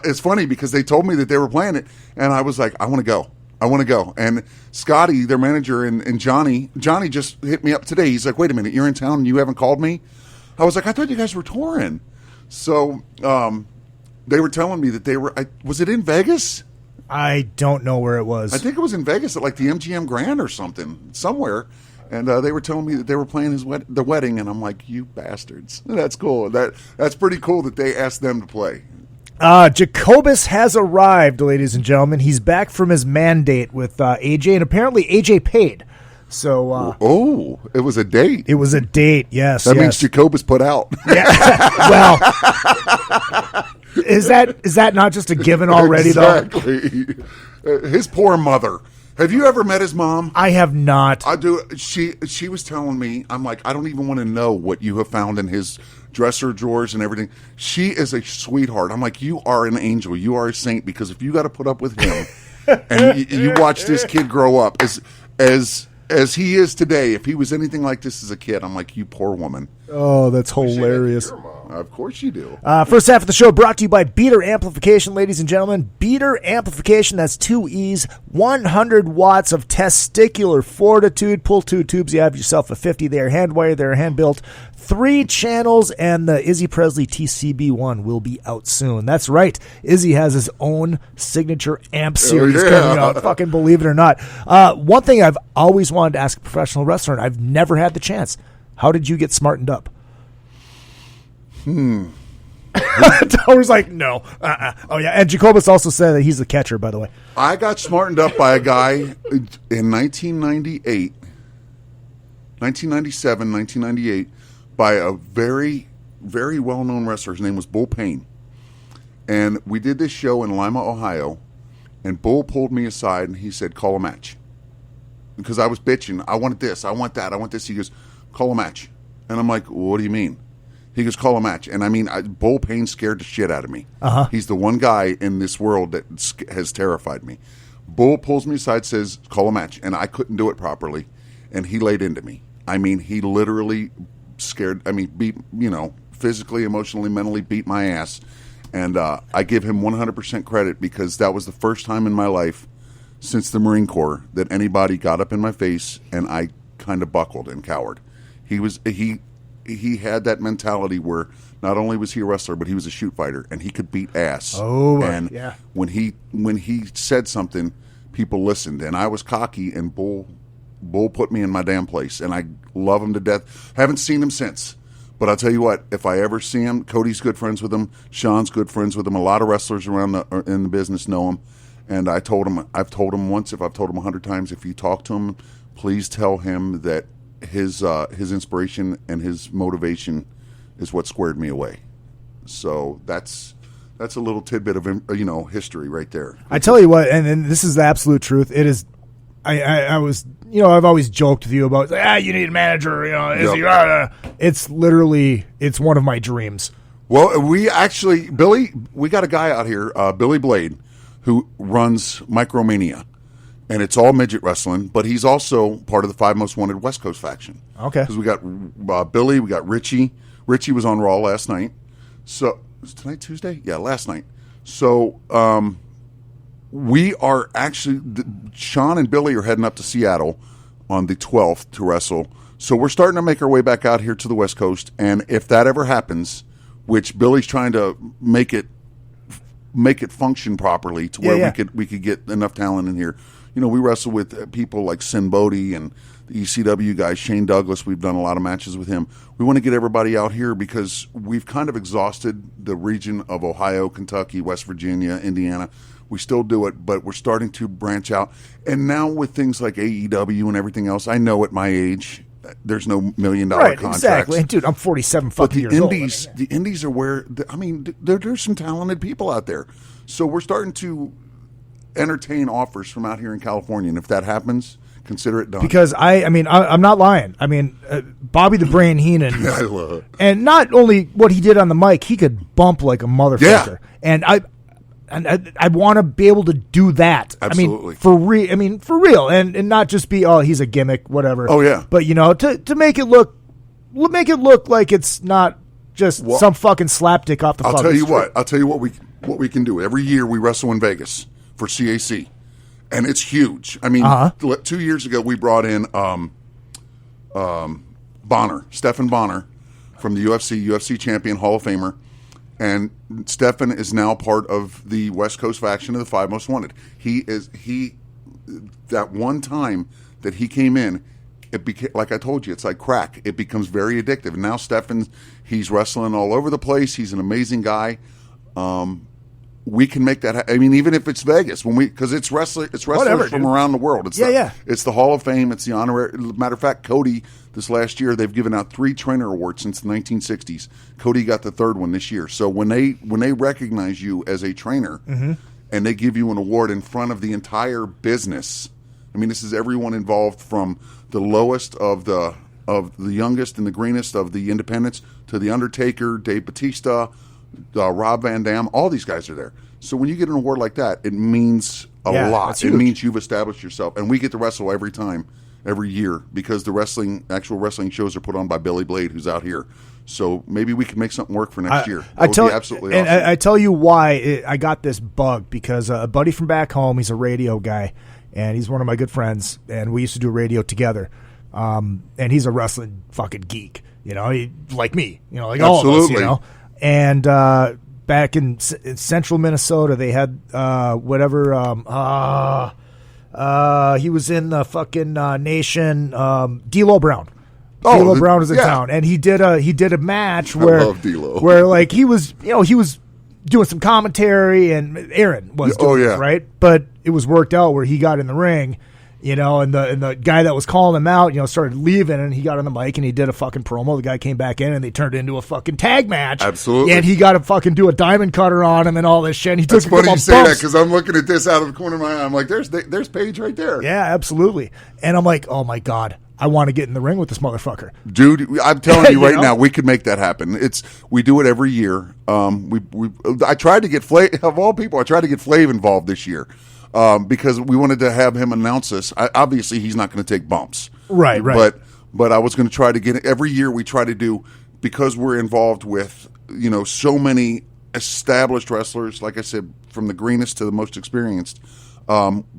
It's funny because they told me that they were playing it, and I was like, I want to go. And Scotty, their manager, and Johnny just hit me up today. He's like, wait a minute, you're in town and you haven't called me? I was like, I thought you guys were touring. So they were telling me that they were. Was it in Vegas? I don't know where it was. I think it was in Vegas at like the MGM Grand or something, somewhere. And they were telling me that they were playing the wedding, and I'm like, you bastards. That's cool. That's pretty cool that they asked them to play. Jacobus has arrived, ladies and gentlemen. He's back from his mandate with AJ, and apparently AJ paid. So, it was a date. It was a date, yes. That means Jacobus put out. Yeah. Well, is that not just a given already, exactly. Though? His poor mother. Have you ever met his mom? I have not. I do. She was telling me, I'm like, I don't even want to know what you have found in his dresser drawers and everything. She is a sweetheart. I'm like, you are an angel. You are a saint, because if you got to put up with him and you watch this kid grow up as he is today, if he was anything like this as a kid, I'm like, you poor woman. Oh, that's hilarious. Of course you do. First half of the show brought to you by Beater Amplification, ladies and gentlemen. Beater Amplification, that's 2 E's, 100 watts of testicular fortitude. Pull 2 tubes, you have yourself a 50. They are hand-wired, they are hand-built. 3 channels, and the Izzy Presley TCB1 will be out soon. That's right. Izzy has his own signature amp series coming out. Fucking believe it or not. One thing I've always wanted to ask a professional wrestler, and I've never had the chance. How did you get smartened up? Tower's like, no. Oh, yeah. And Jacobus also said that he's the catcher, by the way. I got smartened up by a guy in 1998, 1997, 1998, by a very, very well-known wrestler. His name was Bull Payne. And we did this show in Lima, Ohio, and Bull pulled me aside, and he said, call a match. Because I was bitching. I wanted this. I want that. I want this. He goes, call a match. And I'm like, what do you mean? He goes, call a match. And I mean, Bull Payne scared the shit out of me. He's the one guy in this world that has terrified me. Bull pulls me aside, says, call a match. And I couldn't do it properly. And he laid into me. I mean, he literally beat, physically, emotionally, mentally beat my ass. And I give him 100% credit because that was the first time in my life since the Marine Corps that anybody got up in my face and I kind of buckled and cowered. He had that mentality where not only was he a wrestler, but he was a shoot fighter, and he could beat ass. Oh, and yeah. When he said something, people listened, and I was cocky, and Bull put me in my damn place, and I love him to death. Haven't seen him since, but I'll tell you what, if I ever see him, Cody's good friends with him, Sean's good friends with him, a lot of wrestlers around in the business know him, and I've told him once, if I've told him 100 times, if you talk to him, please tell him that his inspiration and his motivation is what squared me away. So that's a little tidbit of history right there. I tell you what, and this is the absolute truth. It is. I was I've always joked with you about you need a manager. It's literally one of my dreams. Well, we actually we got a guy out here, Billy Blade, who runs Micromania. And it's all midget wrestling, but he's also part of the 5 Most Wanted West Coast faction. Okay. Because we got Billy, we got Richie. Richie was on Raw last night. So, is tonight Tuesday? Yeah, last night. So, we are actually, Sean and Billy are heading up to Seattle on the 12th to wrestle. So, we're starting to make our way back out here to the West Coast. And if that ever happens, which Billy's trying to make it function properly to where we could get enough talent in here. We wrestle with people like Sin Bodhi and the ECW guys, Shane Douglas. We've done a lot of matches with him. We want to get everybody out here because we've kind of exhausted the region of Ohio, Kentucky, West Virginia, Indiana. We still do it, but we're starting to branch out. And now with things like AEW and everything else, I know at my age, there's no $1 million contracts. Exactly. And dude, I'm 47 fucking years old. The indies are where, there's some talented people out there. So we're starting to entertain offers from out here in California, and if that happens, consider it done. Because I'm not lying. Bobby the Brain Heenan, I love it. And not only what he did on the mic, he could bump like a motherfucker. Yeah. And I want to be able to do that. Absolutely. For real, and not just be he's a gimmick, whatever. Oh yeah. But to make it look like it's not just some fucking slapdick off the. I'll tell you what we can do. Every year we wrestle in Vegas for CAC, and it's huge. 2 years ago we brought in Stephan Bonner from the UFC champion, Hall of Famer, and Stephan is now part of the West Coast faction of the 5 Most Wanted. That one time that he came in, it became, like I told you, it's like crack. It becomes very addictive. And now Stephan, he's wrestling all over the place. He's an amazing guy. We can make that. Even if it's Vegas, because it's wrestlers from around the world. It's the Hall of Fame. It's the honorary. Matter of fact, Cody, this last year, they've given out 3 trainer awards since the 1960s. Cody got the 3rd one this year. So when they recognize you as a trainer, and they give you an award in front of the entire business, this is everyone involved from the lowest of the youngest and the greenest of the independents to the Undertaker, Dave Bautista, Rob Van Dam, all these guys are there. So when you get an award like that, it means a lot. It means you've established yourself, and we get to wrestle every time. every year because the actual wrestling shows are put on by Billy Blade, who's out here. So maybe we can make something work for next year. That would be absolutely awesome. And I tell you why I got this bug, because a buddy from back home, he's a radio guy, and he's one of my good friends, and we used to do radio together. And he's a wrestling fucking geek, like me, like all of us, And back in central Minnesota, they had he was in the fucking Nation, D'Lo Brown. D'Lo Brown was in town, and he did a match where, I love D'Lo. where like he was doing some commentary, and Aaron was doing this, right? But it was worked out where he got in the ring, and the guy that was calling him out, started leaving, and he got on the mic and he did a fucking promo. The guy came back in and they turned it into a fucking tag match. Absolutely. And he got to fucking do a diamond cutter on him and all this shit. And he took It's funny you say that because I'm looking at this out of the corner of my eye. I'm like, there's Paige right there. Yeah, absolutely. And I'm like, oh my God, I want to get in the ring with this motherfucker. Dude, I'm telling you right now, we could make that happen. We do it every year. I tried to get of all people, I tried to get Flav involved this year. Because we wanted to have him announce this. Obviously, he's not going to take bumps. Right. But I was going to try to get it. Every year we try to do, because we're involved with, so many established wrestlers, like I said, from the greenest to the most experienced,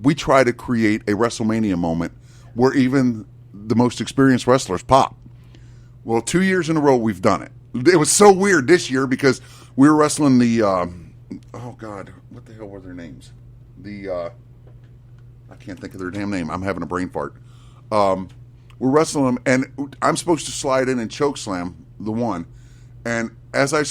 we try to create a WrestleMania moment where even the most experienced wrestlers pop. Well, 2 years in a row we've done it. It was so weird this year because we were wrestling the, oh God, what the hell were their names? I can't think of their damn name. I'm having a brain fart. We're wrestling them, and I'm supposed to slide in and choke slam the one. And as I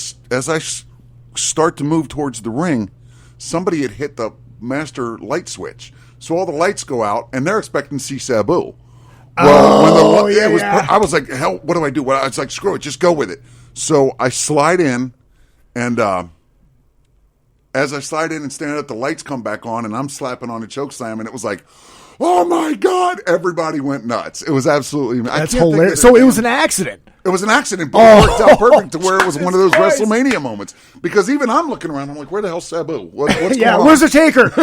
start to move towards the ring, somebody had hit the master light switch. So all the lights go out, and they're expecting to see Sabu. Well, I was like, hell, what do I do? Well, I was like, screw it, just go with it. So I slide in, and as I slide in and stand up, the lights come back on, and I'm slapping on a choke slam, and it was like, oh my God, everybody went nuts. It was absolutely, that's hilarious. So it was an accident. It was an accident, but it worked out perfect to where it was one of those WrestleMania moments. Because even I'm looking around, I'm like, where the hell's Sabu? What's going on? Where's the Taker?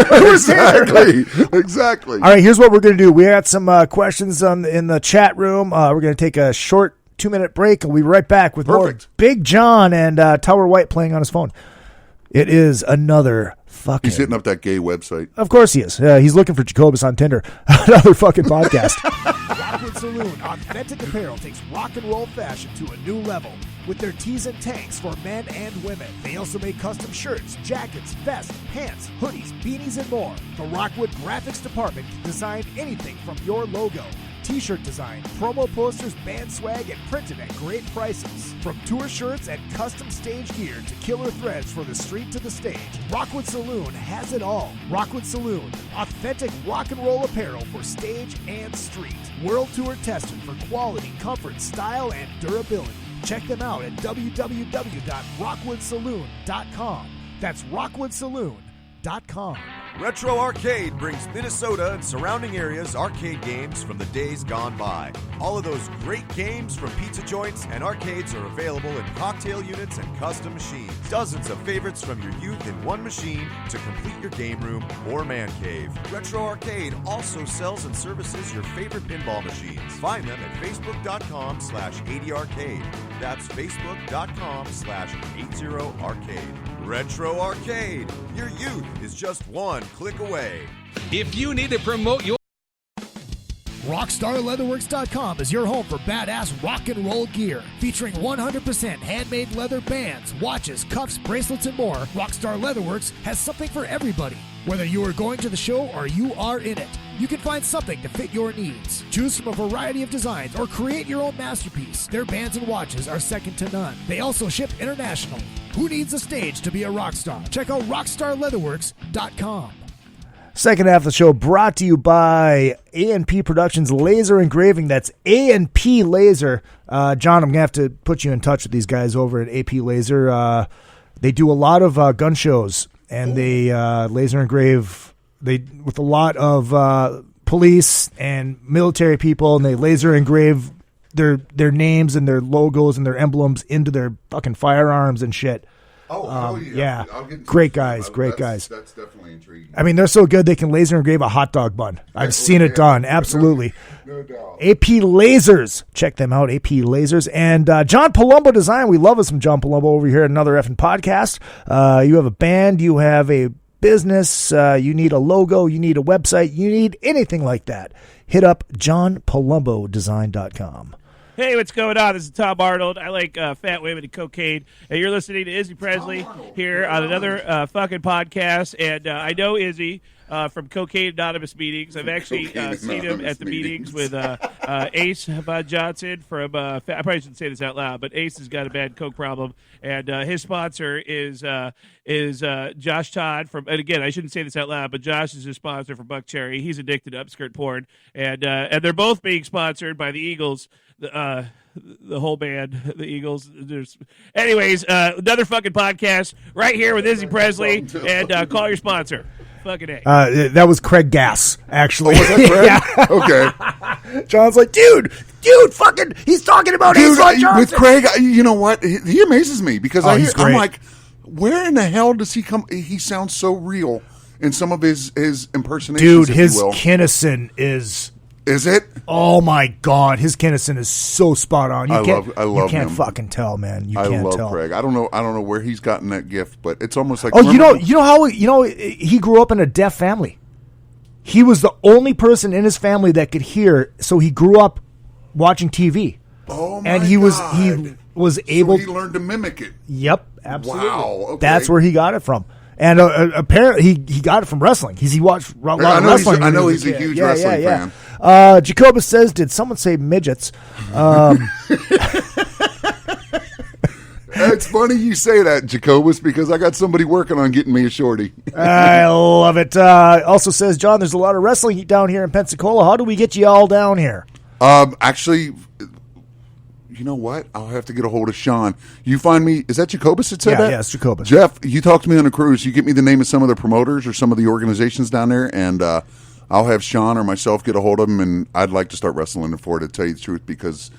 Exactly. All right, here's what we're going to do. We got some questions in the chat room. We're going to take a short 2-minute break, and we'll be right back with more Big John and Tower White playing on his phone. It is another fucking... He's hitting up that gay website. Of course he is. He's looking for Jacobus on Tinder. Another fucking podcast. Rockwood Saloon Authentic Apparel takes rock and roll fashion to a new level with their tees and tanks for men and women. They also make custom shirts, jackets, vests, pants, hoodies, beanies, and more. The Rockwood Graphics Department can design anything from your logo, t-shirt design, promo posters, band swag, and printed at great prices. From tour shirts and custom stage gear to killer threads for the street to the stage, Rockwood Saloon has it all. Rockwood Saloon, authentic rock and roll apparel for stage and street. World tour tested for quality, comfort, style, and durability. Check them out at www.rockwoodsaloon.com. That's rockwoodsaloon.com. Retro Arcade brings Minnesota and surrounding areas arcade games from the days gone by. All of those great games from pizza joints and arcades are available in cocktail units and custom machines. Dozens of favorites from your youth in one machine to complete your game room or man cave. Retro Arcade also sells and services your favorite pinball machines. Find them at facebook.com/80arcade. That's facebook.com/80arcade. Retro Arcade. Your youth is just one click away. If you need to promote your... RockstarLeatherworks.com is your home for badass rock and roll gear. Featuring 100% handmade leather bands, watches, cuffs, bracelets, and more, Rockstar Leatherworks has something for everybody. Whether you are going to the show or you are in it, you can find something to fit your needs. Choose from a variety of designs or create your own masterpiece. Their bands and watches are second to none. They also ship internationally. Who needs a stage to be a rock star? Check out RockstarLeatherworks.com. Second half of the show brought to you by A&P Productions Laser Engraving. That's A&P Laser. John, I'm going to have to put you in touch with these guys over at AP Laser. They do a lot of gun shows, and they laser engrave with a lot of police and military people, and they laser engrave their names and their logos and their emblems into their fucking firearms and shit. Oh, yeah. I'll get Great guys, great guys. That's definitely intriguing. I mean, they're so good they can laser engrave a hot dog bun. I've seen it done, absolutely. No doubt. AP Lasers. Check them out, AP Lasers. And John Palumbo Design. We love us some John Palumbo over here at Another Effing Podcast. You have a band, you have a business, you need a logo, you need a website, you need anything like that. Hit up johnpalumbodesign.com. Hey, what's going on? This is Tom Arnold. I like fat women and cocaine. And you're listening to Izzy Presley here on another fucking podcast. And I know Izzy from Cocaine Anonymous meetings. I've actually seen him at the meetings with Ace Von Johnson from, I probably shouldn't say this out loud, but Ace has got a bad coke problem. And his sponsor is Josh Todd from, and again, I shouldn't say this out loud, but Josh is his sponsor for Buck Cherry. He's addicted to upskirt porn. And they're both being sponsored by the Eagles. The whole band, the Eagles. Anyways, another fucking podcast right here with Izzy Presley, and call your sponsor. Fucking A. That was Craig Gass, actually. Oh, was that Craig? Okay. John's like, dude, fucking, he's talking about Ace Von Johnson. With Craig, you know what? He amazes me because I'm great. like, where in the hell does he come? He sounds so real in some of his impersonations. Dude, his Kinnison is... Is it? Oh my God, his Kinnison is so spot on. I love you can't him. fucking tell, man. I can't love tell. Craig. I don't know where he's gotten that gift, but it's almost like. Oh, you know he grew up in a deaf family. He was the only person in his family that could hear, so he grew up watching TV. Oh my and he was able. So he learned to mimic it. Yep, absolutely. Wow, okay. That's where he got it from. And apparently he got it from wrestling. He watched a lot of wrestling. I know he's a huge wrestling fan. Jacobus says, did someone say midgets? It's funny you say that, Jacobus, because I got somebody working on getting me a shorty. I love it. Also says, John, there's a lot of wrestling down here in Pensacola. How do we get you all down here? Actually... You know what? I'll have to get a hold of Sean. You find me. Is that Jacobus that said that? Yeah, it's Jacobus. Jeff, you talk to me on a cruise. You get me the name of some of the promoters or some of the organizations down there, and I'll have Sean or myself get a hold of them. And I'd like to start wrestling in Florida, to tell you the truth, because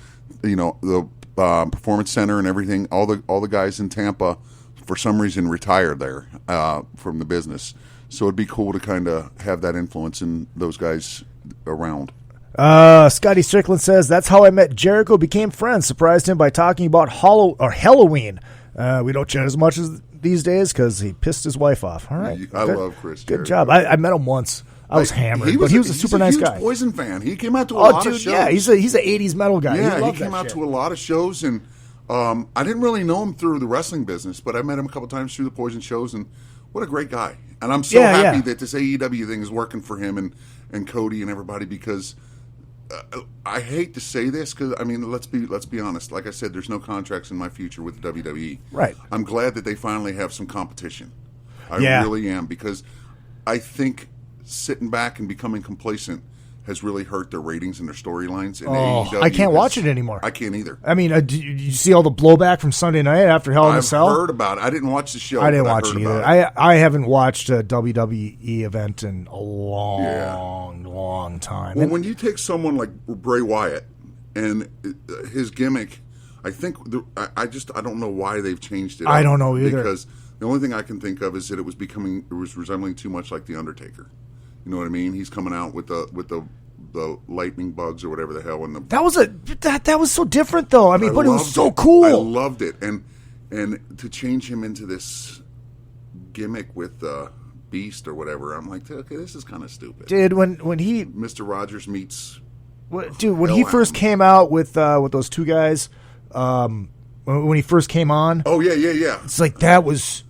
the Performance Center and everything, all the guys in Tampa, for some reason, retired there from the business. So it'd be cool to kind of have that influence in those guys around. Scotty Strickland says, that's how I met Jericho, became friends, surprised him by talking about Halloween. We don't chat as much as these days because he pissed his wife off. All right. I love Chris Good Jericho. job. I met him once. I was hammered, but he was a super nice guy. He's a huge Poison fan. He came out to a lot of shows. Yeah, he's an 80s metal guy. Yeah, he came out to a lot of shows, and I didn't really know him through the wrestling business, but I met him a couple times through the Poison shows, and what a great guy. And I'm so happy that this AEW thing is working for him and Cody and everybody, because I hate to say this, because I mean, let's be honest. Like I said, there's no contracts in my future with the WWE. Right. I'm glad that they finally have some competition. I really am, because I think sitting back and becoming complacent has really hurt their ratings and their storylines. AEW I can't watch it anymore. I can't either. I mean, did you see all the blowback from Sunday night after Hell in a Cell? I've heard about it. I didn't watch the show. I didn't watch it either. I haven't watched a WWE event in a long time. Well, when you take someone like Bray Wyatt and his gimmick, I think I don't know why they've changed it. I don't know either, because the only thing I can think of is that it was resembling too much like the Undertaker. You know what I mean? He's coming out with the lightning bugs or whatever the hell. And that was so different though. I mean, but it was so cool. I loved it, and to change him into this gimmick with Beast or whatever, I'm like, okay, this is kind of stupid. Dude, when he Mr. Rogers meets, when he first came out with those two guys, when he first came on, it's like that was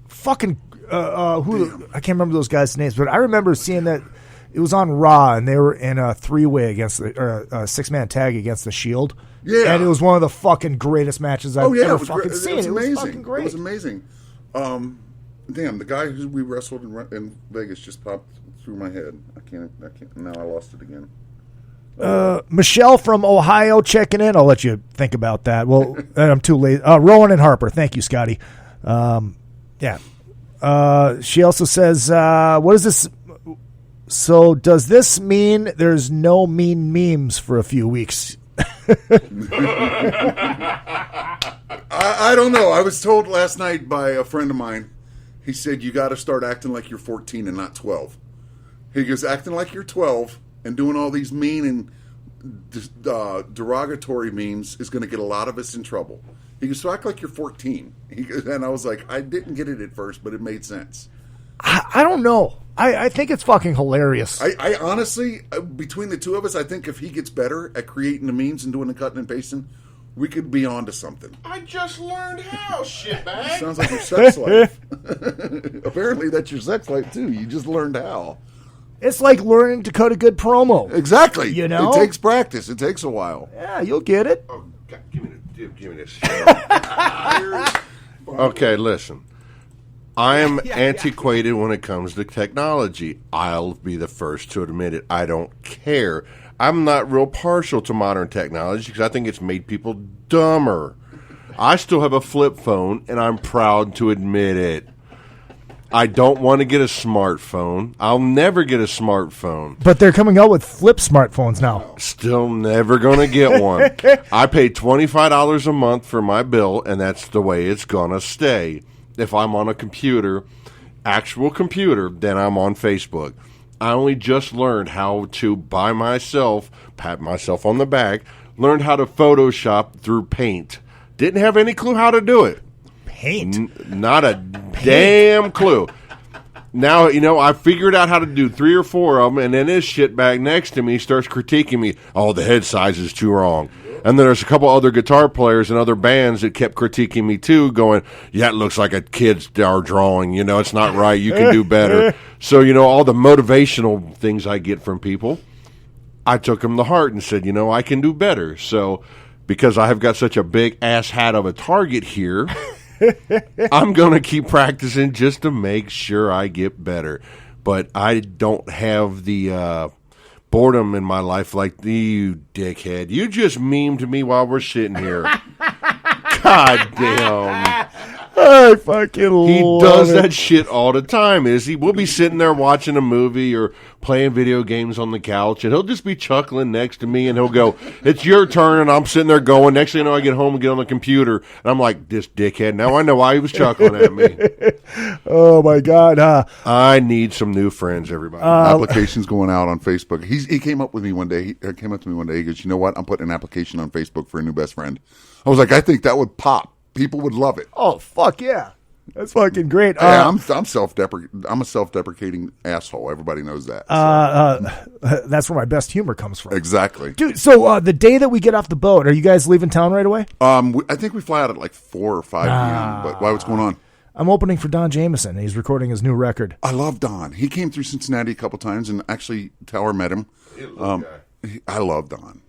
fucking. I can't remember those guys' names, but I remember seeing that it was on Raw, and they were in a 3-way against a 6-man tag against the Shield. Yeah, and it was one of the fucking greatest matches I've ever fucking seen. It was amazing. It was fucking great. It was amazing. Damn, the guy who we wrestled in Vegas just popped through my head. I can't. Now I lost it again. Michelle from Ohio checking in. I'll let you think about that. Well, I'm too late. Rowan and Harper. Thank you, Scotty. Yeah. She also says, what is this? So does this mean there's no mean memes for a few weeks? I I don't know. I was told last night by a friend of mine. He said, you got to start acting like you're 14 and not 12. He goes, acting like you're 12 and doing all these mean and derogatory memes is going to get a lot of us in trouble. He goes, so act like you're 14. And I was like, I didn't get it at first, but it made sense. I don't know. I think it's fucking hilarious. I honestly, between the two of us, I think if he gets better at creating the memes and doing the cutting and pasting, we could be on to something. I just learned how, shitbag. Sounds like your sex life. Apparently that's your sex life, too. You just learned how. It's like learning to cut a good promo. Exactly. You know? It takes practice. It takes a while. Yeah, you'll get it. Oh, God, give me this. Okay, listen. I am antiquated when it comes to technology. I'll be the first to admit it. I don't care. I'm not real partial to modern technology because I think it's made people dumber. I still have a flip phone, and I'm proud to admit it. I don't want to get a smartphone. I'll never get a smartphone. But they're coming out with flip smartphones now. Still never going to get one. I pay $25 a month for my bill, and that's the way it's going to stay. If I'm on a computer, actual computer, then I'm on Facebook. I only just learned how to, by myself, pat myself on the back, learned how to Photoshop through Paint. Didn't have any clue how to do it. Paint? Not a damn clue. Now, I figured out how to do 3 or 4 of them, and then this shitbag next to me starts critiquing me. Oh, the head size is too wrong. And then there's a couple other guitar players and other bands that kept critiquing me too, going, yeah, it looks like a kid's drawing. It's not right. You can do better. So, all the motivational things I get from people, I took them to heart and said, I can do better. So, because I have got such a big ass hat of a target here, I'm going to keep practicing just to make sure I get better. But I don't have the boredom in my life like you, dickhead. You just memed me while we're sitting here. God damn. I fucking He love does it. that shit all the time, We'll be sitting there watching a movie or playing video games on the couch, and he'll just be chuckling next to me, and he'll go, it's your turn, and I'm sitting there going, next thing you know, I get home and get on the computer, and I'm like, this dickhead, now I know why he was chuckling at me. Oh, my God. I need some new friends, everybody. Applications going out on Facebook. He came up with me one day. He came up to me one day. He goes, you know what? I'm putting an application on Facebook for a new best friend. I was like, I think that would pop. People would love it. Oh, fuck yeah. That's fucking great. I'm I'm a self-deprecating asshole. Everybody knows that. That's where my best humor comes from. Exactly. Dude, so the day that we get off the boat, are you guys leaving town right away? I think we fly out at like 4 or 5 p.m. But why? What's going on? I'm opening for Don Jameson. He's recording his new record. I love Don. He came through Cincinnati a couple times, and actually Tower met him. I love Don.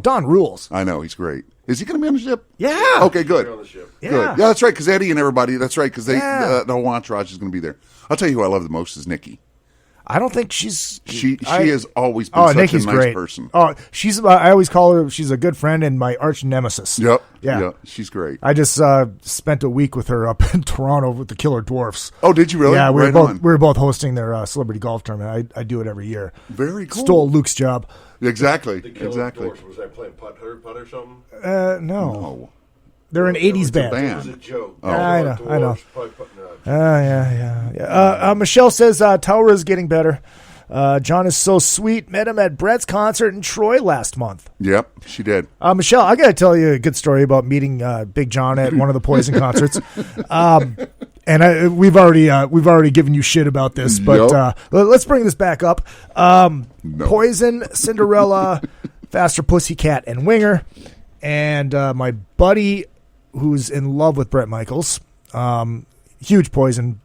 Don rules. I know, he's great. Is he going to be on the ship? Yeah. Okay, good. On the ship. Yeah. Good. Yeah, that's right, because Eddie and everybody, that's right, because the whole entourage is going to be there. I'll tell you who I love the most is Nikki. I don't think she's... She has always been such Nikki's a nice great. person. Oh, she's... I always call her... She's a good friend and my arch nemesis. Yep. Yeah. She's great. I just spent a week with her up in Toronto with the Killer Dwarfs. Oh, did you really? Yeah, we Right were on. both hosting their celebrity golf tournament. I do it every year. Very cool. Stole Luke's job. Exactly. The Killer Exactly. Dwarfs. Was I playing putt or something? No. They're an 80s band. It was a joke. Oh. I know. Probably Yeah. Michelle says Tower is getting better. John is so sweet. Met him at Brett's concert in Troy last month. Yep, she did. Michelle, I got to tell you a good story about meeting Big John at one of the Poison concerts. And we've already given you shit about this, but let's bring this back up. Poison, Cinderella, Faster Pussycat, and Winger, and my buddy who's in love with Bret Michaels, huge Poison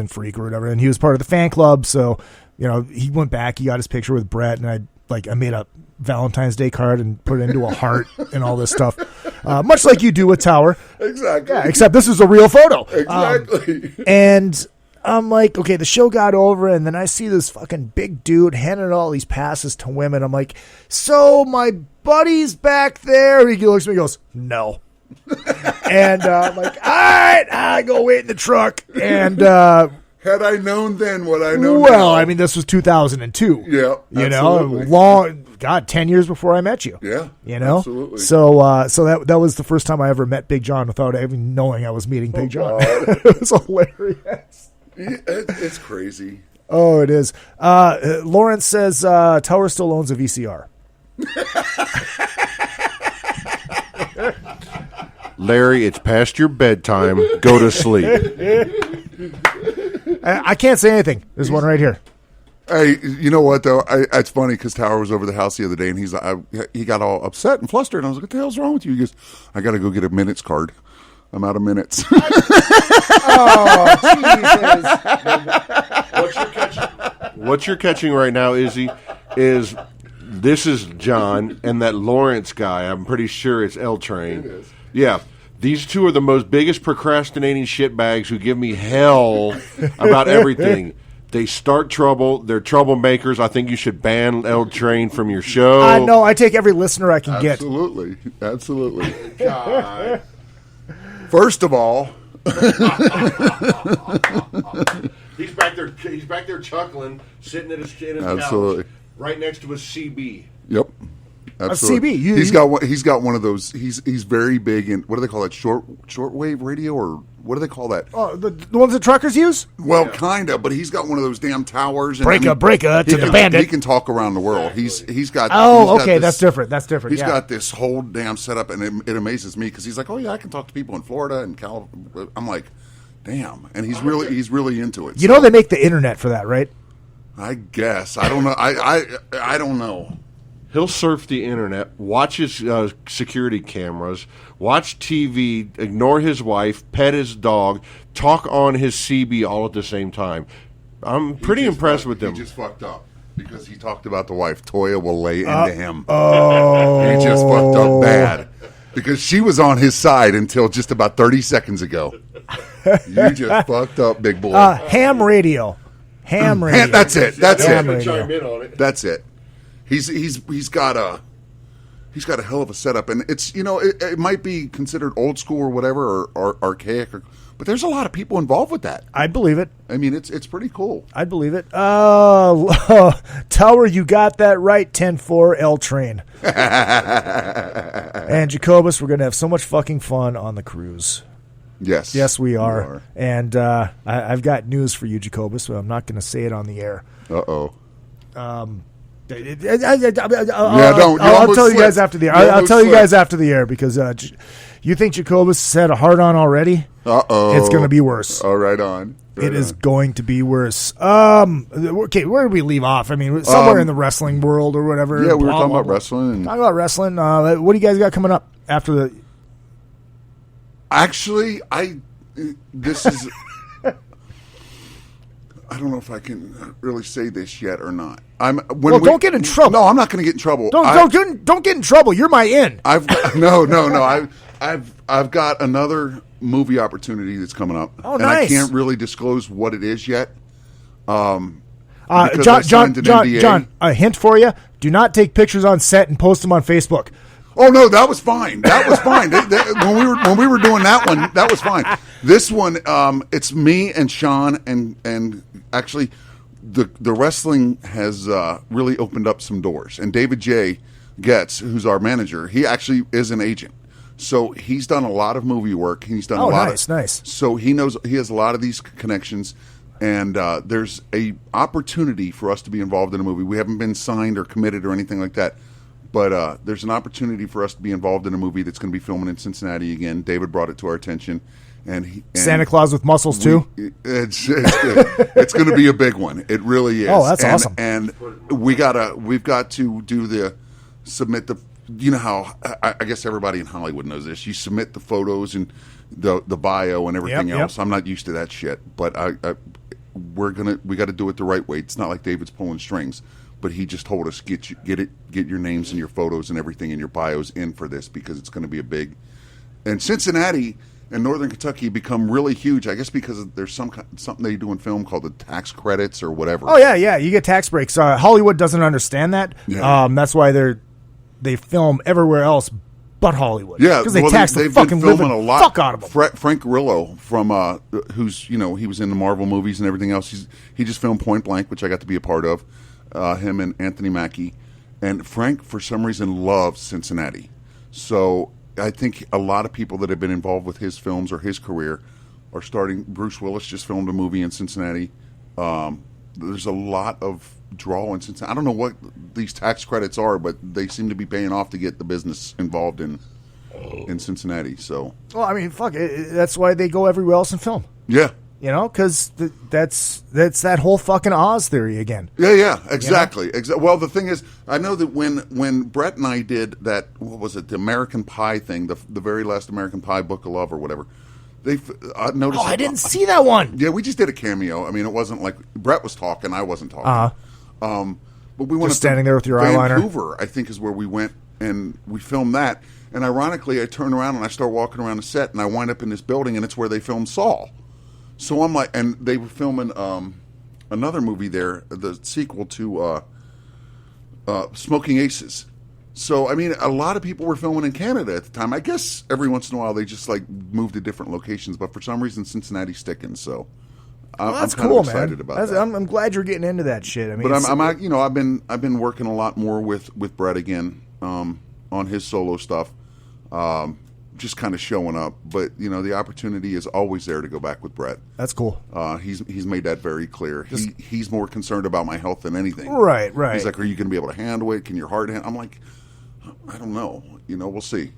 freak or whatever, and he was part of the fan club. So he went back, he got his picture with Bret, and I made a Valentine's Day card and put it into a heart and all this stuff, much like you do with Tower. Exactly. Yeah, except this is a real photo. Exactly. And I'm like, okay, the show got over, and then I see this fucking big dude handing all these passes to women. I'm like, so my buddy's back there? He looks at me and goes, no. And I'm like, all right, I go wait in the truck. And had I known then what I know now. Well, I mean, this was 2002. Yeah, you absolutely. know, God, 10 years before I met you. Yeah, you know. absolutely. So that was the first time I ever met Big John without even knowing I was meeting Big John. It was hilarious. It's crazy. Oh, it is. Lawrence says Tower still owns a VCR. Larry, it's past your bedtime. Go to sleep. I can't say anything. There's one right here. Hey, you know what though? It's funny because Tower was over the house the other day, and he's like, he got all upset and flustered. And I was like, "What the hell's wrong with you?" He goes, "I got to go get a minutes card. I'm out of minutes." Oh, Jesus! What you're catching right now, Izzy, is this is John and that Lawrence guy. I'm pretty sure it's L Train. It is. Yeah. These two are the most biggest procrastinating shitbags who give me hell about everything. They start trouble. They're troublemakers. I think you should ban L Train from your show. No, I take every listener I can get. Absolutely. God. First of all, he's back there. He's back there chuckling, sitting in his absolutely couch, right next to his CB. Yep. Absolutely. A CB. He's got one of those. He's very big in, what do they call that? Shortwave radio, or what do they call that? Oh, the ones that truckers use? Well, kind of, but he's got one of those damn towers. And breaker to the bandit. He can talk around the world. He's got. Oh, okay, that's different. That's different. He's got this whole damn setup, and it amazes me because he's like, "Oh yeah, I can talk to people in Florida and California." I'm like, "Damn!" And he's really into it. You know they make the internet for that, right? I guess I don't know. I don't know. He'll surf the internet, watch his security cameras, watch TV, ignore his wife, pet his dog, talk on his CB all at the same time. I'm pretty impressed with him. He just fucked up because he talked about the wife. Toya will lay into him. Oh. He just fucked up bad because she was on his side until just about 30 seconds ago. You just fucked up, big boy. Ham radio. That's it. That's Ham it. radio. That's it. He's got a hell of a setup, and it's it might be considered old school or whatever or archaic, but there's a lot of people involved with that. I believe it. I mean, it's pretty cool. I believe it. Tower, you got that right. 10-4 L Train. And Jacobus, we're gonna have so much fucking fun on the cruise. Yes, we are. And I've got news for you, Jacobus, but I'm not going to say it on the air. Uh-oh. I'll tell you slipped. guys after the air. I'll tell you guys after the air because you think Jacobus had a hard-on already? Uh-oh. It's going to be worse. Oh, right on. It is going to be worse. Okay, where did we leave off? I mean, somewhere in the wrestling world or whatever. Yeah, we were talking about wrestling. Talking about wrestling. What do you guys got coming up after the... Actually, this is... I don't know if I can really say this yet or not. Don't get in trouble. No, I'm not going to get in trouble. Don't get in trouble. You're my in. No. I've got another movie opportunity that's coming up. Oh, and nice. I can't really disclose what it is yet. John, a hint for you: do not take pictures on set and post them on Facebook. Oh no, that was fine. That was fine. When we were doing that one, that was fine. This one, it's me and Sean, and actually, the wrestling has really opened up some doors. And David J. Getz, who's our manager, he actually is an agent. So he's done a lot of movie work. He's done a lot. Nice. So he has a lot of these connections, and there's a opportunity for us to be involved in a movie. We haven't been signed or committed or anything like that. But there's an opportunity for us to be involved in a movie that's going to be filming in Cincinnati again. David brought it to our attention, and Santa Claus with muscles too. It's going to be a big one. It really is. Oh, that's awesome. And we've got to submit the. You know how I guess everybody in Hollywood knows this. You submit the photos and the bio and everything else. I'm not used to that shit, but we got to do it the right way. It's not like David's pulling strings. But he just told us get your names and your photos and everything and your bios in for this because it's going to be a big. And Cincinnati and Northern Kentucky become really huge. I guess because there's something they do in film called the tax credits or whatever. Oh yeah, you get tax breaks. Hollywood doesn't understand that. Yeah. That's why they film everywhere else but Hollywood. Yeah, because they tax the fucking living fuck out of them. Frank Grillo from who's he was in the Marvel movies and everything else. He just filmed Point Blank, which I got to be a part of. Him and Anthony Mackie, And Frank, for some reason, loves Cincinnati. So I think a lot of people that have been involved with his films or his career are starting. Bruce Willis just filmed a movie in Cincinnati. There's a lot of draw in Cincinnati. I don't know what these tax credits are, but they seem to be paying off to get the business involved in Cincinnati. So, well, I mean, fuck it. That's why they go everywhere else and film. Yeah. You know, because that's that whole fucking Oz theory again. Yeah, exactly. You know? Well, the thing is, I know that when Brett and I did that, what was it, the American Pie thing, the very last American Pie Book of Love or whatever, I noticed. Oh, I didn't see that one. Yeah, we just did a cameo. I mean, it wasn't like Brett was talking, I wasn't talking. But we went just standing there with your eyeliner. Vancouver, I think, is where we went, and we filmed that. And ironically, I turn around and I start walking around the set, and I wind up in this building, and it's where they filmed Saul. So I'm like, and they were filming another movie there, the sequel to Smoking Aces. So, I mean, a lot of people were filming in Canada at the time. I guess every once in a while they just like move to different locations, but for some reason Cincinnati's sticking. So, that's I'm kind cool, of excited man. about that. I'm glad you're getting into that shit. I mean, but I've been working a lot more with Brett again on his solo stuff. Just kind of showing up, but the opportunity is always there to go back with Brett. That's cool. He's made that very clear. He's more concerned about my health than anything. Right. He's like, "Are you going to be able to handle it? Can your heart handle?" I'm like, "I don't know. We'll see."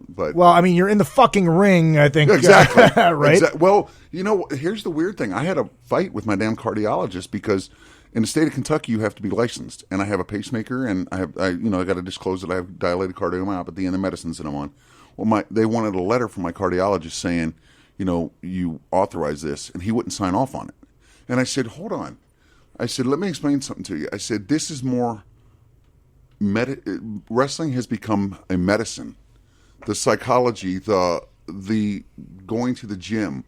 But well, I mean, you're in the fucking ring, I think. Exactly. Right. Well, here's the weird thing. I had a fight with my damn cardiologist because in the state of Kentucky you have to be licensed, and I have a pacemaker, and I got to disclose that I have dilated cardiomyopathy and the medicines that I'm on. Well, they wanted a letter from my cardiologist saying, you authorize this, and he wouldn't sign off on it. And I said, hold on. I said, let me explain something to you. I said, this is more, wrestling has become a medicine. The psychology, the going to the gym,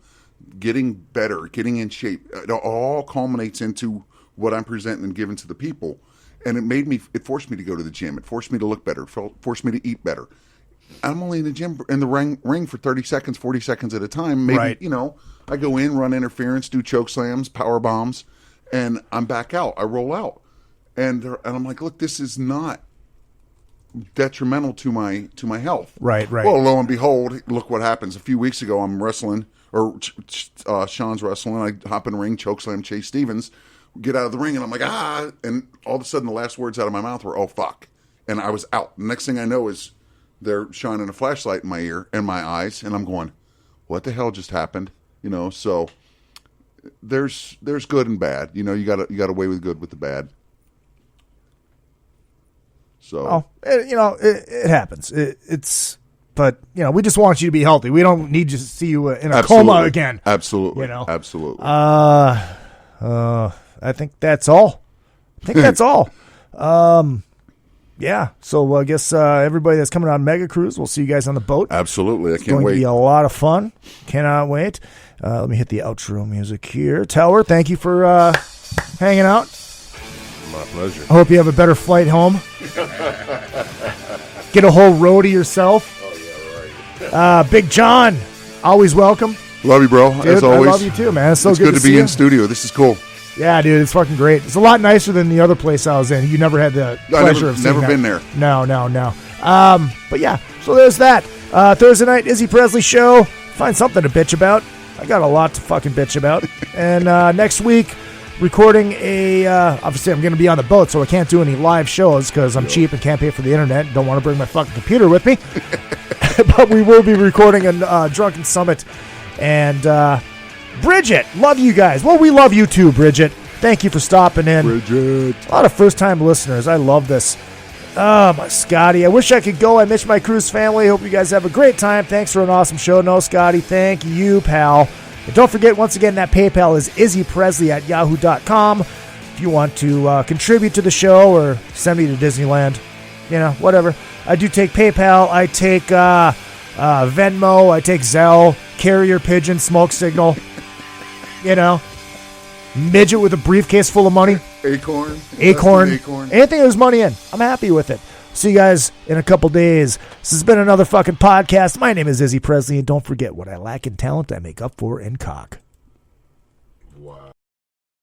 getting better, getting in shape, it all culminates into what I'm presenting and giving to the people. And it forced me to go to the gym. It forced me to look better. It forced me to eat better. I'm only in the gym, in the ring for 30 seconds, 40 seconds at a time. Maybe, right. I go in, run interference, do choke slams, power bombs, and I'm back out. I roll out. And I'm like, look, this is not detrimental to my health. Right. Well, lo and behold, look what happens. A few weeks ago, I'm wrestling, or Sean's wrestling. I hop in the ring, choke slam Chase Stevens, get out of the ring, and I'm like, and all of a sudden the last words out of my mouth were, oh, fuck. And I was out. The next thing I know is they're shining a flashlight in my ear and my eyes, and I'm going, what the hell just happened? So there's good and bad. You got to weigh with good with the bad. So it happens. But we just want you to be healthy. We don't need to see you in a coma again. Absolutely. Absolutely. I think that's all. Yeah, so I guess everybody that's coming on Mega Cruise, we'll see you guys on the boat. Absolutely, I can't wait. It's going to be a lot of fun. Cannot wait. Let me hit the outro music here. Tower, thank you for hanging out. My pleasure. I hope you have a better flight home. Get a whole row to yourself. Oh, yeah, right. Big John, always welcome. Love you, bro, dude, as always. I love you too, man. It's so it's good to be in studio. This is cool. Yeah, dude, it's fucking great. It's a lot nicer than the other place I was in. You never had the pleasure of seeing never been there. No. But yeah, so there's that. Thursday night, Izzy Presley show. Find something to bitch about. I got a lot to fucking bitch about. And next week, recording obviously I'm going to be on the boat, so I can't do any live shows because I'm cheap and can't pay for the internet. Don't want to bring my fucking computer with me. But we will be recording a Drunken Summit. And Bridget, love you guys. Well, we love you too, Bridget. Thank you for stopping in. Bridget. A lot of first-time listeners. I love this. Oh, my Scotty. I wish I could go. I miss my cruise family. Hope you guys have a great time. Thanks for an awesome show. No, Scotty, thank you, pal. And don't forget, once again, that PayPal is izzypresley@yahoo.com. If you want to contribute to the show or send me to Disneyland, whatever. I do take PayPal. I take Venmo. I take Zelle, carrier pigeon, smoke signal. Midget with a briefcase full of money. Acorn. Anything there's money in, I'm happy with it. See you guys in a couple days. This has been another fucking podcast. My name is Izzy Presley, and don't forget, what I lack in talent, I make up for in cock. Wow.